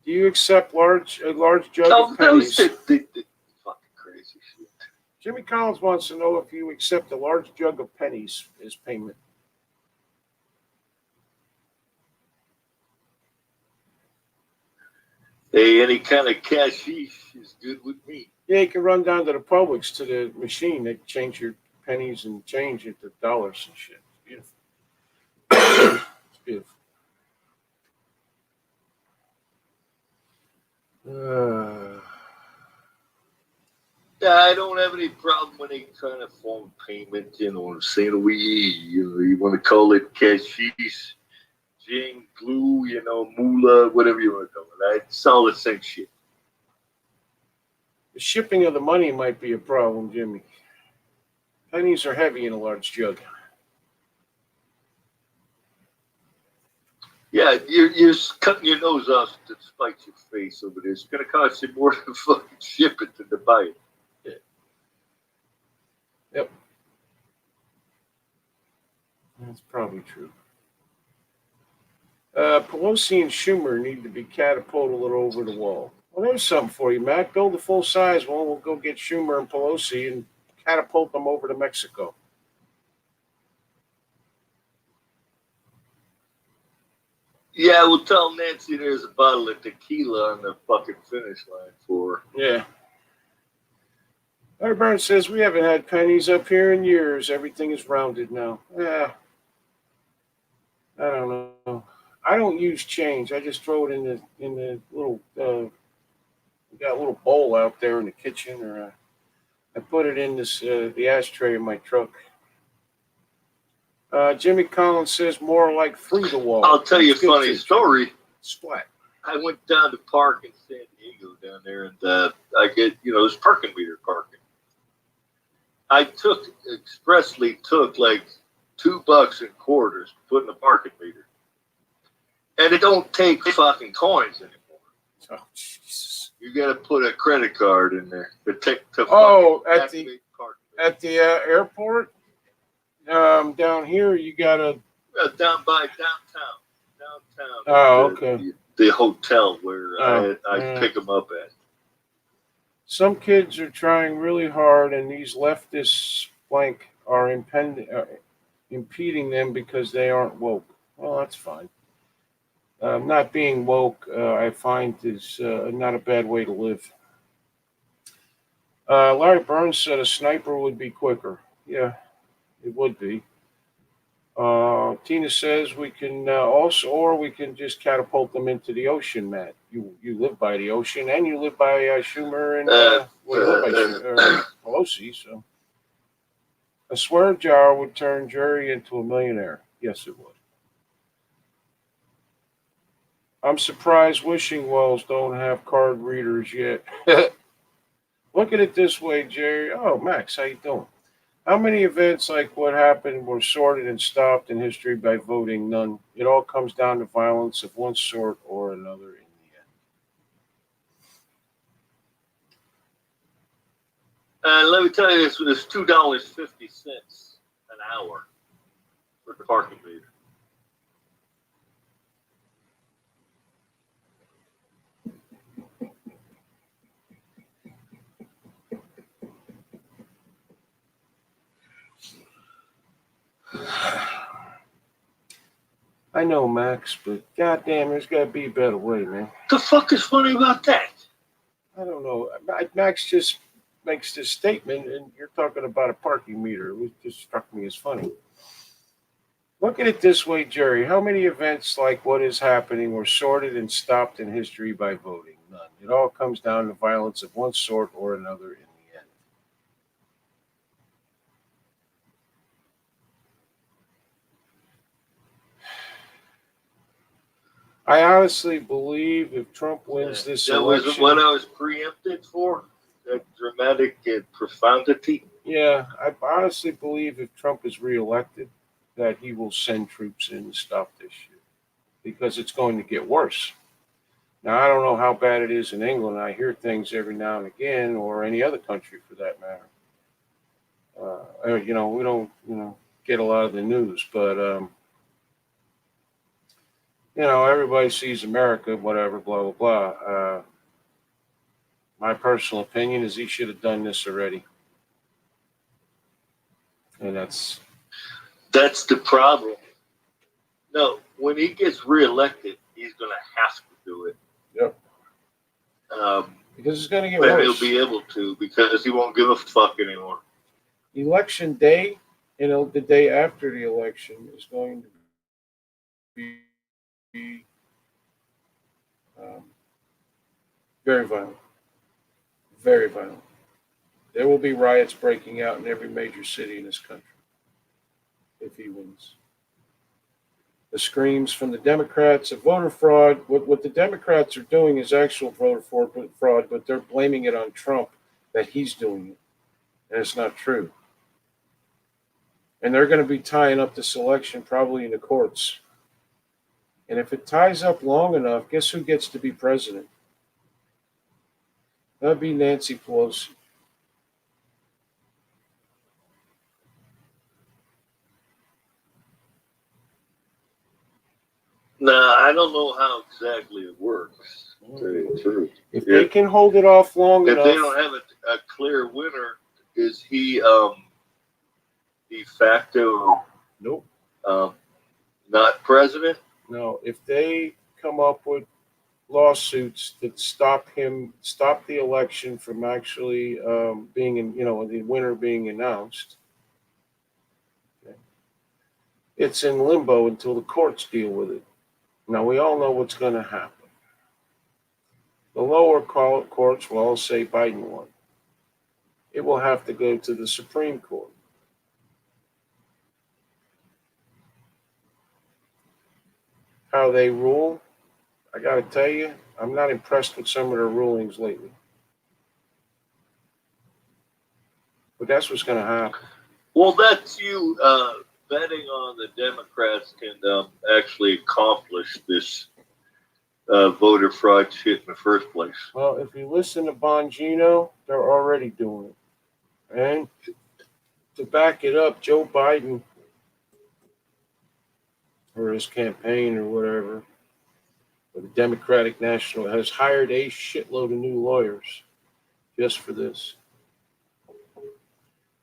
Do you accept a large jug of pennies?
Fucking crazy shit.
Jimmy Collins wants to know if you accept a large jug of pennies as payment.
Hey, any kind of cashish is good with me.
Yeah, you can run down to the Publix to the machine. They change your pennies and change into dollars and shit. It's beautiful. It's beautiful.
Yeah, I don't have any problem when they trying to form payment, St. Louis, you want to call it cashish, jing, glue, moolah, whatever you want to call it. It's all the same shit.
The shipping of the money might be a problem, Jimmy. Pennies are heavy in a large jug.
Yeah, you're cutting your nose off to spite your face over this. It's going to cost you more than fucking ship it to buy it.
Yep. That's probably true. Pelosi and Schumer need to be catapulted over the wall. Well, there's something for you, Matt. Build a full-size one. We'll go get Schumer and Pelosi and catapult them over to Mexico.
Yeah, we'll tell Nancy there's a bottle of tequila on the fucking finish line for her.
Yeah. Larry Burns says we haven't had pennies up here in years. Everything is rounded now. Yeah. I don't know. I don't use change. I just throw it in the little. We got a little bowl out there in the kitchen, or I put it in the ashtray in my truck. Jimmy Collins says more like through the wall.
I'll tell you a funny story.
Splat.
I went down to park in San Diego down there, and I get there's parking meter parking. I expressly took like $2 in quarters to put in the parking meter. And it don't take fucking coins anymore.
Oh, Jesus.
You got to put a credit card in there to take to
Oh,
fucking
at the
activate parking meter.
at the airport down here, you gotta.
Down by downtown.
Oh, okay.
The hotel where
Oh,
I
yeah.
pick them up at.
Some kids are trying really hard, and these leftists are impeding them because they aren't woke. Well, that's fine. Not being woke, I find, is not a bad way to live. Larry Burns said a sniper would be quicker. Yeah, it would be. Tina says we can or we can just catapult them into the ocean, Matt. You live by the ocean, and you live by Schumer, and you live by Pelosi, so. A swear jar would turn Jerry into a millionaire. Yes, it would. I'm surprised wishing wells don't have card readers yet. Look at it this way, Jerry. Oh, Max, how you doing? How many events like what happened were sorted and stopped in history by voting? None. It all comes down to violence of one sort or another in the end.
And let me tell you, it's $2.50 an hour for the parking meter.
I know, Max, but goddamn, there's got to be a better way, man.
The fuck is funny about that?
I don't know. Max just makes this statement, and you're talking about a parking meter. It just struck me as funny. Look at it this way, Jerry. How many events like what is happening were sorted and stopped in history by voting? None. It all comes down to violence of one sort or another in the end. I honestly believe if Trump wins this
that
election,
was what I was preempted for. That dramatic profundity.
Yeah, I honestly believe if Trump is reelected, that he will send troops in to stop this shit because it's going to get worse. Now, I don't know how bad it is in England. I hear things every now and again, or any other country for that matter. We don't, get a lot of the news, but everybody sees America, whatever, blah blah blah. My personal opinion is he should have done this already, and that's
the problem. No, when he gets reelected, he's going to have to do it.
Yep. Because it's going to get
but
worse.
He'll be able to because he won't give a fuck anymore.
Election day and the day after the election is going to be very violent. Very violent. There will be riots breaking out in every major city in this country if he wins. The screams from the Democrats of voter fraud. What the Democrats are doing is actual voter fraud, but they're blaming it on Trump that he's doing it. And it's not true. And they're going to be tying up this election probably in the courts. And if it ties up long enough, guess who gets to be president? That'd be Nancy Pelosi.
Nah, I don't know how exactly it works. To tell you the truth.
If they can hold it off long
If
enough.
they don't have a clear winner, is he de facto
Nope.
not president?
No. If they come up with lawsuits that stop the election from actually being the winner being announced, okay, it's in limbo until the courts deal with it. Now, we all know what's going to happen. The lower courts will all say Biden won. It will have to go to the Supreme Court. How they rule, I got to tell you, I'm not impressed with some of their rulings lately. But that's what's going to happen.
Well, that's you betting on the Democrats can actually accomplish this voter fraud shit in the first place.
Well, if you listen to Bongino, they're already doing it. And to back it up, Joe Biden, or his campaign or whatever, or the Democratic National, has hired a shitload of new lawyers just for this.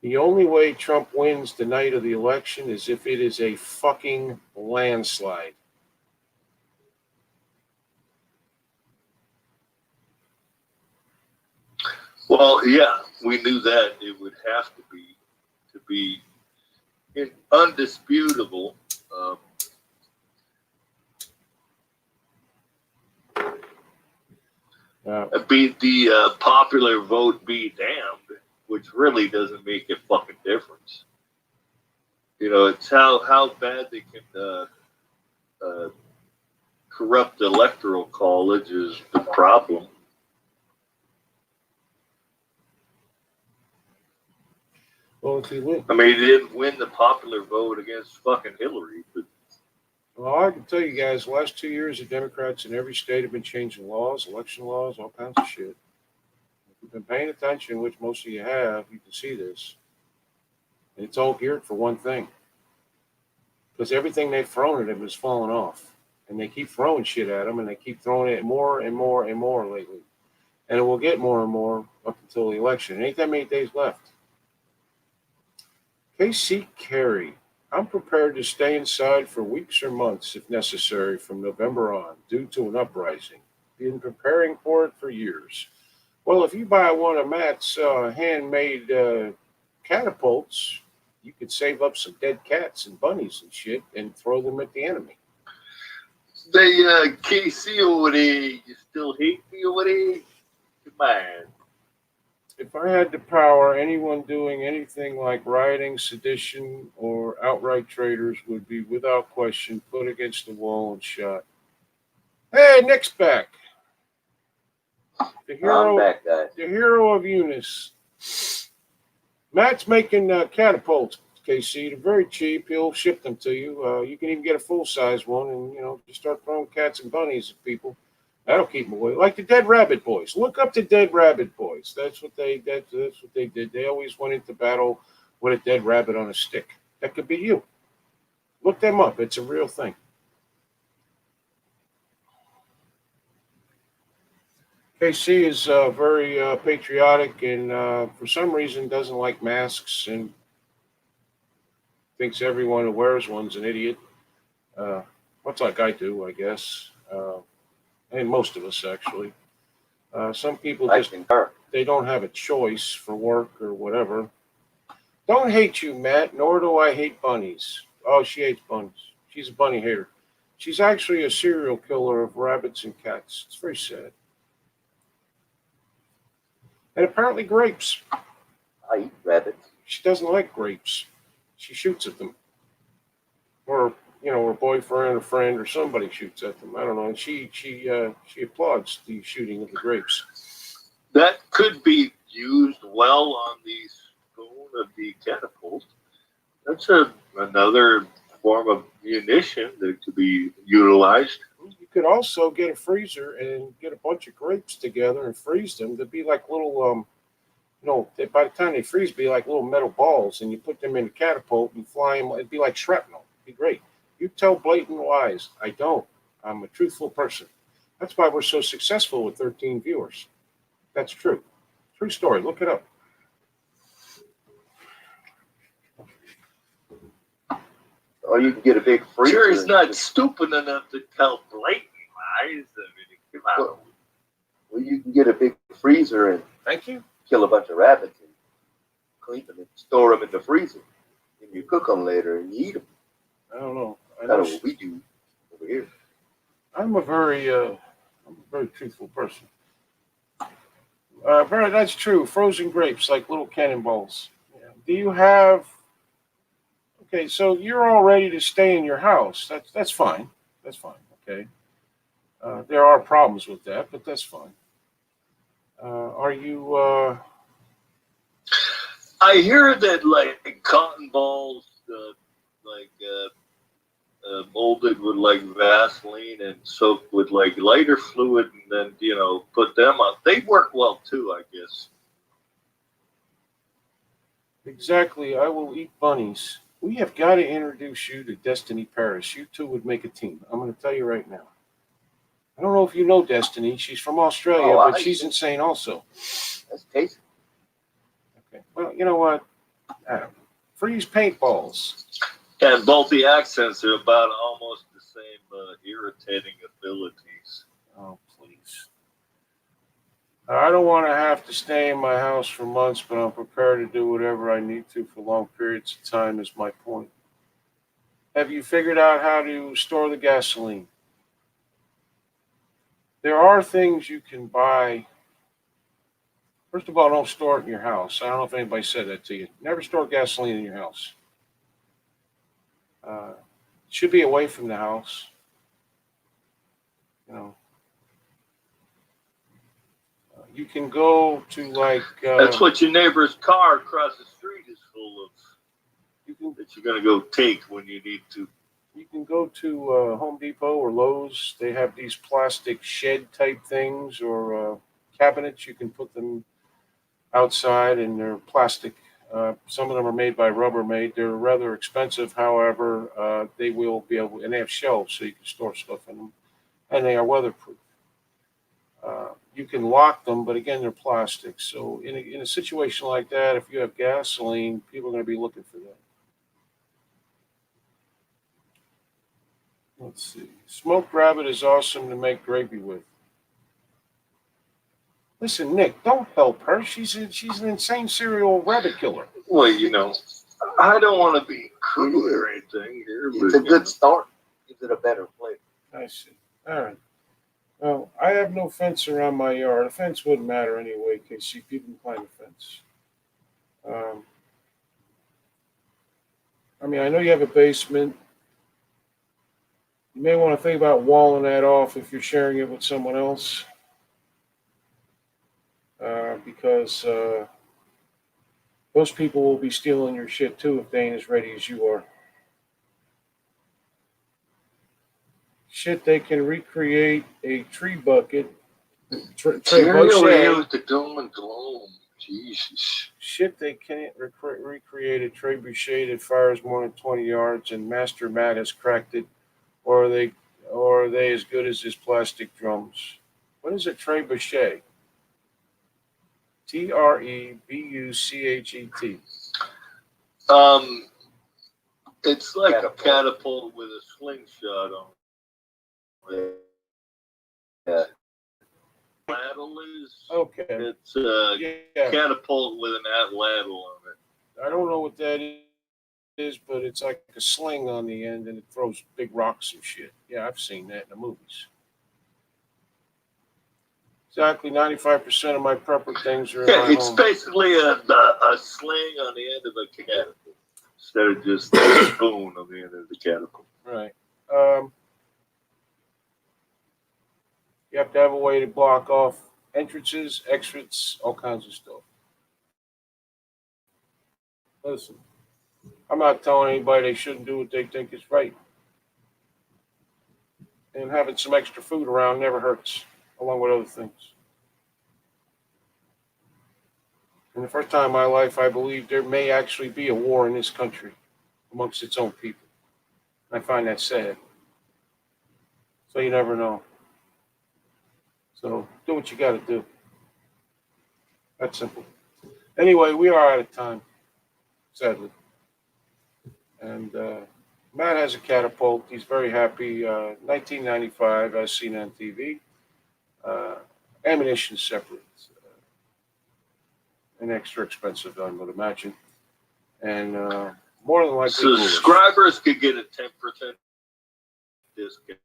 The only way Trump wins the night of the election is if it is a fucking landslide.
Well, yeah, we knew that it would have to be undisputable. Be the popular vote be damned, which really doesn't make a fucking difference. You know, it's how bad they can corrupt the electoral college is the problem.
Well, if you win,
I mean, he didn't win the popular vote against fucking Hillary, but
well, I can tell you guys, the last 2 years, the Democrats in every state have been changing laws, election laws, all kinds of shit. If you've been paying attention, which most of you have, you can see this. It's all geared for one thing. Because everything they've thrown at him has fallen off. And they keep throwing shit at him, and they keep throwing it more and more and more lately. And it will get more and more up until the election. It ain't that many days left. K.C. Carey. I'm prepared to stay inside for weeks or months, if necessary, from November on, due to an uprising. Been preparing for it for years. Well, if you buy one of Matt's handmade catapults, you could save up some dead cats and bunnies and shit and throw them at the enemy.
they KC over there, you still hate me over there? Come on.
If I had the power, anyone doing anything like rioting, sedition, or outright traitors would be, without question, put against the wall and shot. Hey, Nick's back. The hero,
I'm back, guys.
the hero of Eunice. Matt's making catapults, KC. They're very cheap. He'll ship them to you. You can even get a full-size one, and just start throwing cats and bunnies at people. That'll keep them away. Like the Dead Rabbit Boys. Look up the Dead Rabbit Boys. That's what they did. They always went into battle with a dead rabbit on a stick. That could be you. Look them up. It's a real thing. KC is very patriotic and for some reason doesn't like masks and thinks everyone who wears one's an idiot. Much like I do, I guess. And most of us, actually. Some people just, they don't have a choice for work or whatever. Don't hate you, Matt, nor do I hate bunnies. Oh, she hates bunnies. She's a bunny hater. She's actually a serial killer of rabbits and cats. It's very sad. And apparently grapes.
I eat rabbits.
She doesn't like grapes. She shoots at them. Or her boyfriend or friend or somebody shoots at them. I don't know. And she applauds the shooting of the grapes.
That could be used well on the spoon of the catapult. That's another form of munition that could be utilized.
You could also get a freezer and get a bunch of grapes together and freeze them. They'd be like little, by the time they freeze, be like little metal balls, and you put them in a catapult and fly them. It'd be like shrapnel. It'd be great. You tell blatant lies. I don't. I'm a truthful person. That's why we're so successful with 13 viewers. That's true. True story. Look it up.
Or you can get a big freezer.
Sure, he's not stupid enough to tell blatant lies. I mean, come on.
Well, you can get a big freezer and
Thank you.
kill a bunch of rabbits and clean them and store them in the freezer. And you cook them later and you eat them.
I don't know.
That's what we do over here.
I'm a very truthful person. That's true. Frozen grapes, like little cannonballs. Yeah. Do you have? Okay, so you're all ready to stay in your house. That's fine. That's fine. Okay. There are problems with that, but that's fine. Are you?
I hear that like cotton balls, like molded with like Vaseline and soaked with like lighter fluid, and then put them on. They work well too, I guess.
Exactly. I will eat bunnies. We have got to introduce you to Destiny Paris. You two would make a team. I'm going to tell you right now. I don't know if you know Destiny. She's from Australia,
Oh,
but she's insane also.
That's tasty.
Okay. Well, you know what? Freeze paintballs.
And both the accents are about almost the same irritating abilities.
Oh, please. I don't want to have to stay in my house for months, but I'm prepared to do whatever I need to for long periods of time, is my point. Have you figured out how to store the gasoline? There are things you can buy. First of all, don't store it in your house. I don't know if anybody said that to you. Never store gasoline in your house. It should be away from the house. You know, you can go to like.
That's what your neighbor's car across the street is full of.
You can.
That you're gonna go take when you need to.
You can go to Home Depot or Lowe's. They have these plastic shed type things or cabinets. You can put them outside, and they're plastic. Some of them are made by Rubbermaid. They're rather expensive, however, they will be able, and they have shelves so you can store stuff in them, and they are weatherproof. You can lock them, but again, they're plastic. So in a situation like that, if you have gasoline, people are going to be looking for that. Let's see. Smoked rabbit is awesome to make gravy with. Listen, Nick, don't help her. She's an insane serial rabbit killer.
Well, I don't want to be cruel or anything here.
It's a good start. Gives it a better flavor.
I see. All right. Well, I have no fence around my yard. A fence wouldn't matter anyway, because people can climb a fence. I mean, I know you have a basement. You may want to think about walling that off if you're sharing it with someone else. Because those people will be stealing your shit too if they ain't as ready as you are. Shit, they can recreate a tree bucket.
With the doom and gloom. Jesus.
Shit, they can't recreate a trebuchet that fires more than 20 yards, and Master Matt has cracked it. Or are they as good as his plastic drums? What is a trebuchet? Trebuchet.
It's like a catapult with a slingshot on it.
Yeah.
Ladle is.
Okay.
It's a catapult with an ladle on it.
I don't know what that is, but it's like a sling on the end, and it throws big rocks and shit. Yeah, I've seen that in the movies. Exactly, 95% of my prepper things are in my
it's
home.
Basically a sling on the end of a catapult instead of just a spoon on the end of the catapult.
Right. You have to have a way to block off entrances, exits, all kinds of stuff. Listen, I'm not telling anybody they shouldn't do what they think is right. And having some extra food around never hurts, along with other things. And the first time in my life, I believe there may actually be a war in this country amongst its own people. I find that sad. So you never know. So do what you got to do. That's simple. Anyway, we are out of time, sadly. And Matt has a catapult. He's very happy. 1995, as seen on TV. Ammunition separate. An extra expensive, I would imagine. And more than likely,
subscribers could get a 10% discount.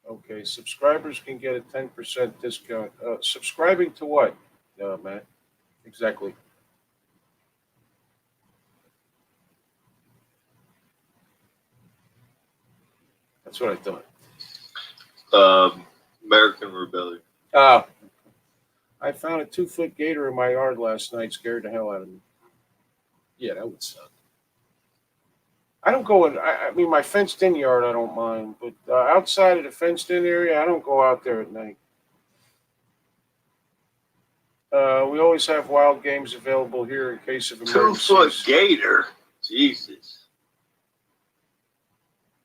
Okay, subscribers can get a 10% discount. Subscribing to what, Matt? Exactly. That's what I thought.
American Rebellion.
I found a 2-foot gator in my yard last night. Scared the hell out of me. Yeah, that would suck. I don't go in. I mean, my fenced-in yard, I don't mind, but outside of the fenced-in area, I don't go out there at night. We always have wild games available here in case of
2
emergencies.
foot gator. Jesus.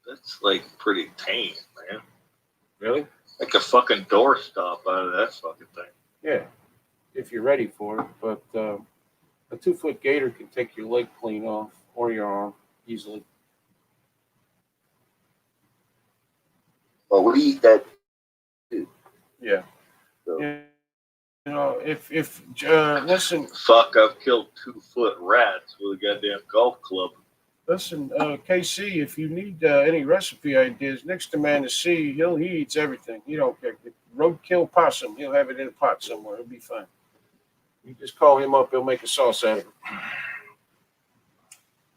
That's like pretty tame, man.
Really?
Like a fucking doorstop out of that fucking thing.
Yeah, if you're ready for it. But a 2 foot gator can take your leg clean off or your arm easily.
Well, we eat that too.
Yeah.
So.
You know, if listen,
Fuck, I've killed 2 foot rats with a goddamn golf club.
listen, KC, if you need any recipe ideas, next to Man to See, he eats everything. You don't care. Roadkill possum, he'll have it in a pot somewhere. It'll be fine. You just call him up, he'll make a sauce out of it.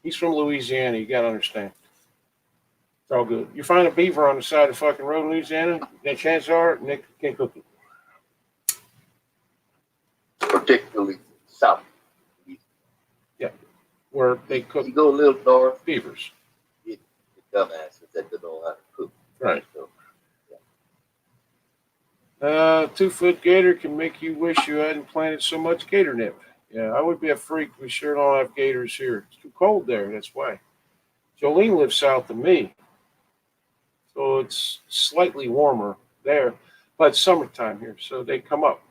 He's from Louisiana. You gotta understand. It's all good. You find a beaver on the side of the fucking road in Louisiana, then chances are Nick can't cook it.
Particularly south.
Where they cook
You go a little north,
beavers.
you get the dumbasses that don't know how to cook.
Right.
So,
2 foot gator can make you wish you hadn't planted so much gator nip. Yeah, I would be a freak. We sure don't have gators here. It's too cold there. That's why. Jolene lives south of me, so it's slightly warmer there, but it's summertime here, so they come up.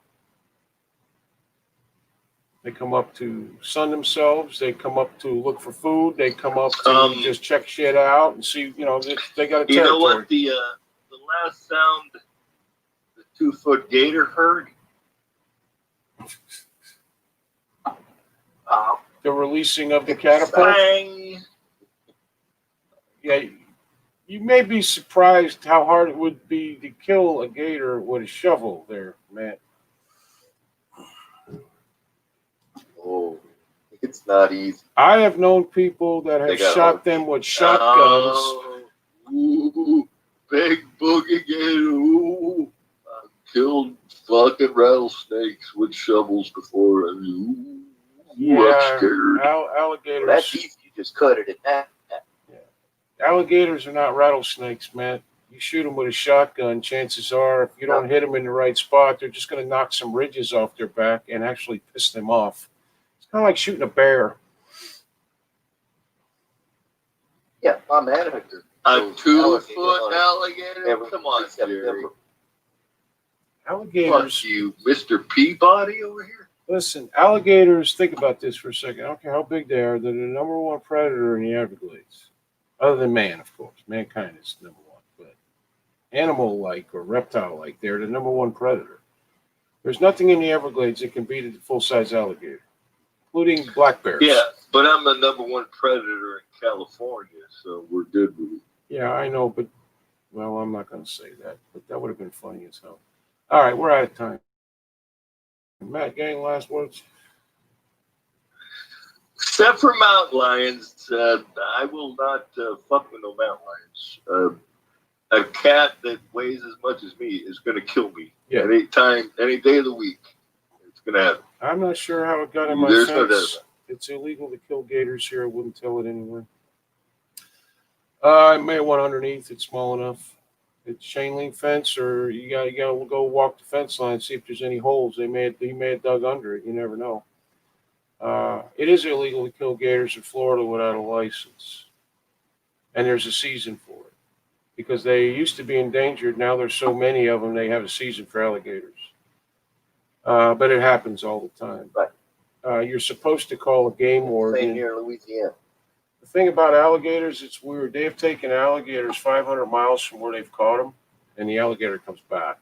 They come up to sun themselves. They come up to look for food. They come up to just check shit out and see. You know, they got a territory.
You know what the last sound the 2 foot gator heard?
The releasing of the catapult.
Bang!
Yeah, you may be surprised how hard it would be to kill a gator with a shovel there, man.
oh, it's not easy.
I have known people that
They
have
got
shot
hooked.
them with shotguns.
Ooh, big boogie gator. Ooh, I killed fucking rattlesnakes with shovels before. Ooh, I'm scared.
Alligators.
Well, that's easy. You just cut it in half.
Alligators are not rattlesnakes, man. You shoot them with a shotgun, chances are, if you don't hit them in the right spot, they're just going to knock some ridges off their back and actually piss them off. It's kind of like shooting a bear.
Yeah, my manager.
A 2 foot alligator? Come on, Jerry.
Alligators.
Fuck you, Mr. Peabody over here.
Listen, alligators, think about this for a second. I don't care how big they are, they're the number one predator in the Everglades. Other than man, of course. Mankind is number one. But animal-like or reptile-like, they're the number one predator. There's nothing in the Everglades that can beat a full-size alligator, including black bears.
Yeah, but I'm the number 1 predator in California, so we're good with it.
Yeah, I know, but, well, I'm not going to say that. But that would have been funny as hell. All right, we're out of time. Matt, gang, last words?
Except for mountain lions, I will not fuck with no mountain lions. A cat that weighs as much as me is going to kill me.
Yeah.
Any time, any day of the week. It's going to happen.
I'm not sure how it got in my
There's no
fence.
doubt.
It's illegal to kill gators here. I wouldn't tell it anywhere. I may have one underneath. It's small enough. It's chain link fence, or you gotta go walk the fence line, see if there's any holes. He may have dug under it. You never know. It is illegal to kill gators in Florida without a license, and there's a season for it because they used to be endangered. Now there's so many of them, they have a season for alligators. But it happens all the time.
Right.
You're supposed to call a game
Same
warden.
here in Louisiana.
The thing about alligators, it's weird. They've taken alligators 500 miles from where they've caught them, and the alligator comes back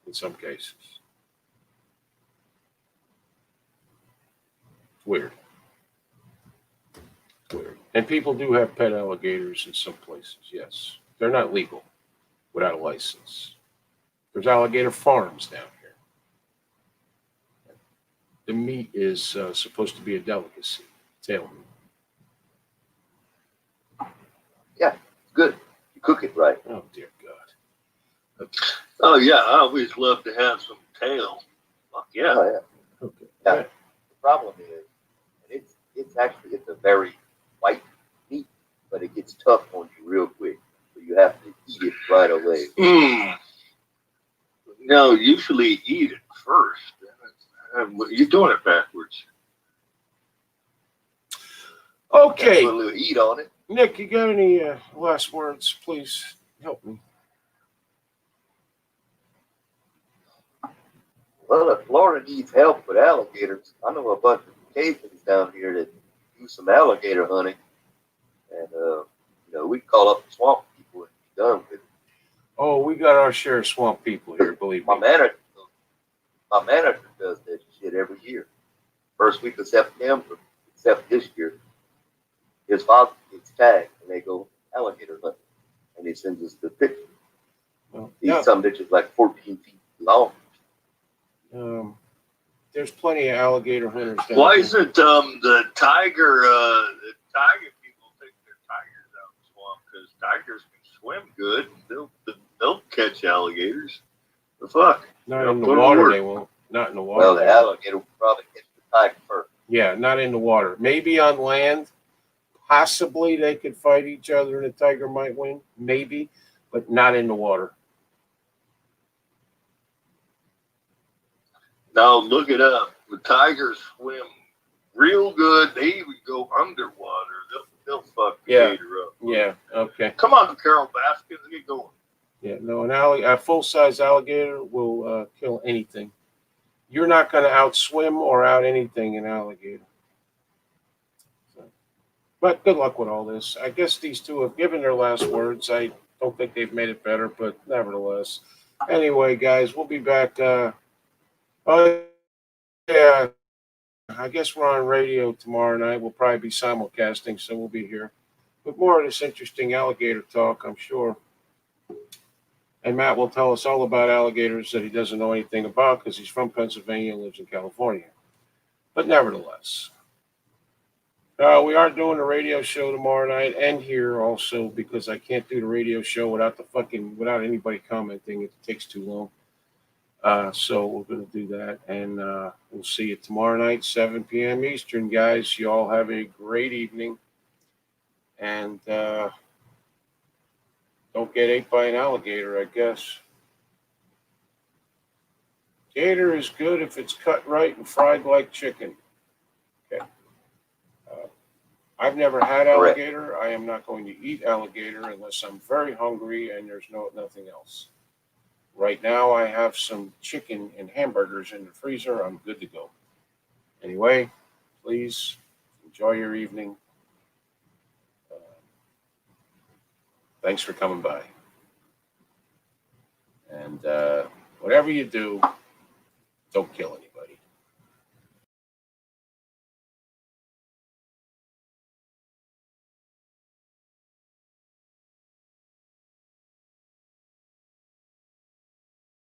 in some cases. It's weird. It's weird. And people do have pet alligators in some places, yes. They're not legal without a license. There's alligator farms down here. The meat is supposed to be a delicacy, tail meat.
Yeah, good. You cook it right.
Oh, dear God. Okay.
Oh, yeah, I always love to have some tail. Fuck yeah.
Oh, yeah.
Okay.
Yeah. The problem is, and it's a very white meat, but it gets tough on you real quick. So you have to eat it right away.
No, usually eat it first. You're doing it backwards.
Okay,
Put a little heat on it.
Nick, you got any last words? Please help me.
Well, if Florida needs help with alligators, I know a bunch of Cajuns down here that do some alligator hunting, and we can call up the swamp people and be done with it.
Oh, we got our share of swamp people here, believe me.
My manager does that shit every year. First week of September, except this year, his father gets tagged and they go alligator hunting, and he sends us the picture.
Well,
Some bitches like 14 feet long.
There's plenty of alligator hunters down
Why
here.
isn't the tiger people take their tigers out in the swamp? Because tigers can swim good. They'll catch alligators. The fuck?
Not in the water, they won't. Not in the water.
Well, the alligator will probably catch the tiger first.
Yeah, not in the water. Maybe on land, possibly they could fight each other and the tiger might win. Maybe, but not in the water.
Now look it up. The tigers swim real good. They even go underwater. They'll fuck the gator up.
Yeah, okay.
Come on, Carol Baskin, get going.
Yeah, no, a full-size alligator will kill anything. You're not going to outswim or out anything an alligator. So, but good luck with all this. I guess these two have given their last words. I don't think they've made it better, but nevertheless. Anyway, guys, we'll be back. Oh, yeah. I guess we're on radio tomorrow night. We'll probably be simulcasting, so we'll be here. But more of this interesting alligator talk, I'm sure. And Matt will tell us all about alligators that he doesn't know anything about because he's from Pennsylvania and lives in California. But nevertheless, we are doing a radio show tomorrow night and here also because I can't do the radio show without without anybody commenting. It takes too long. So we're going to do that, and we'll see you tomorrow night, 7 p.m. Eastern, guys. You all have a great evening, and don't get ate by an alligator, I guess. Gator is good if it's cut right and fried like chicken. Okay. I've never had alligator. I am not going to eat alligator unless I'm very hungry and there's nothing else. Right now, I have some chicken and hamburgers in the freezer. I'm good to go. Anyway, please enjoy your evening. Thanks for coming by. And whatever you do, don't kill anyone.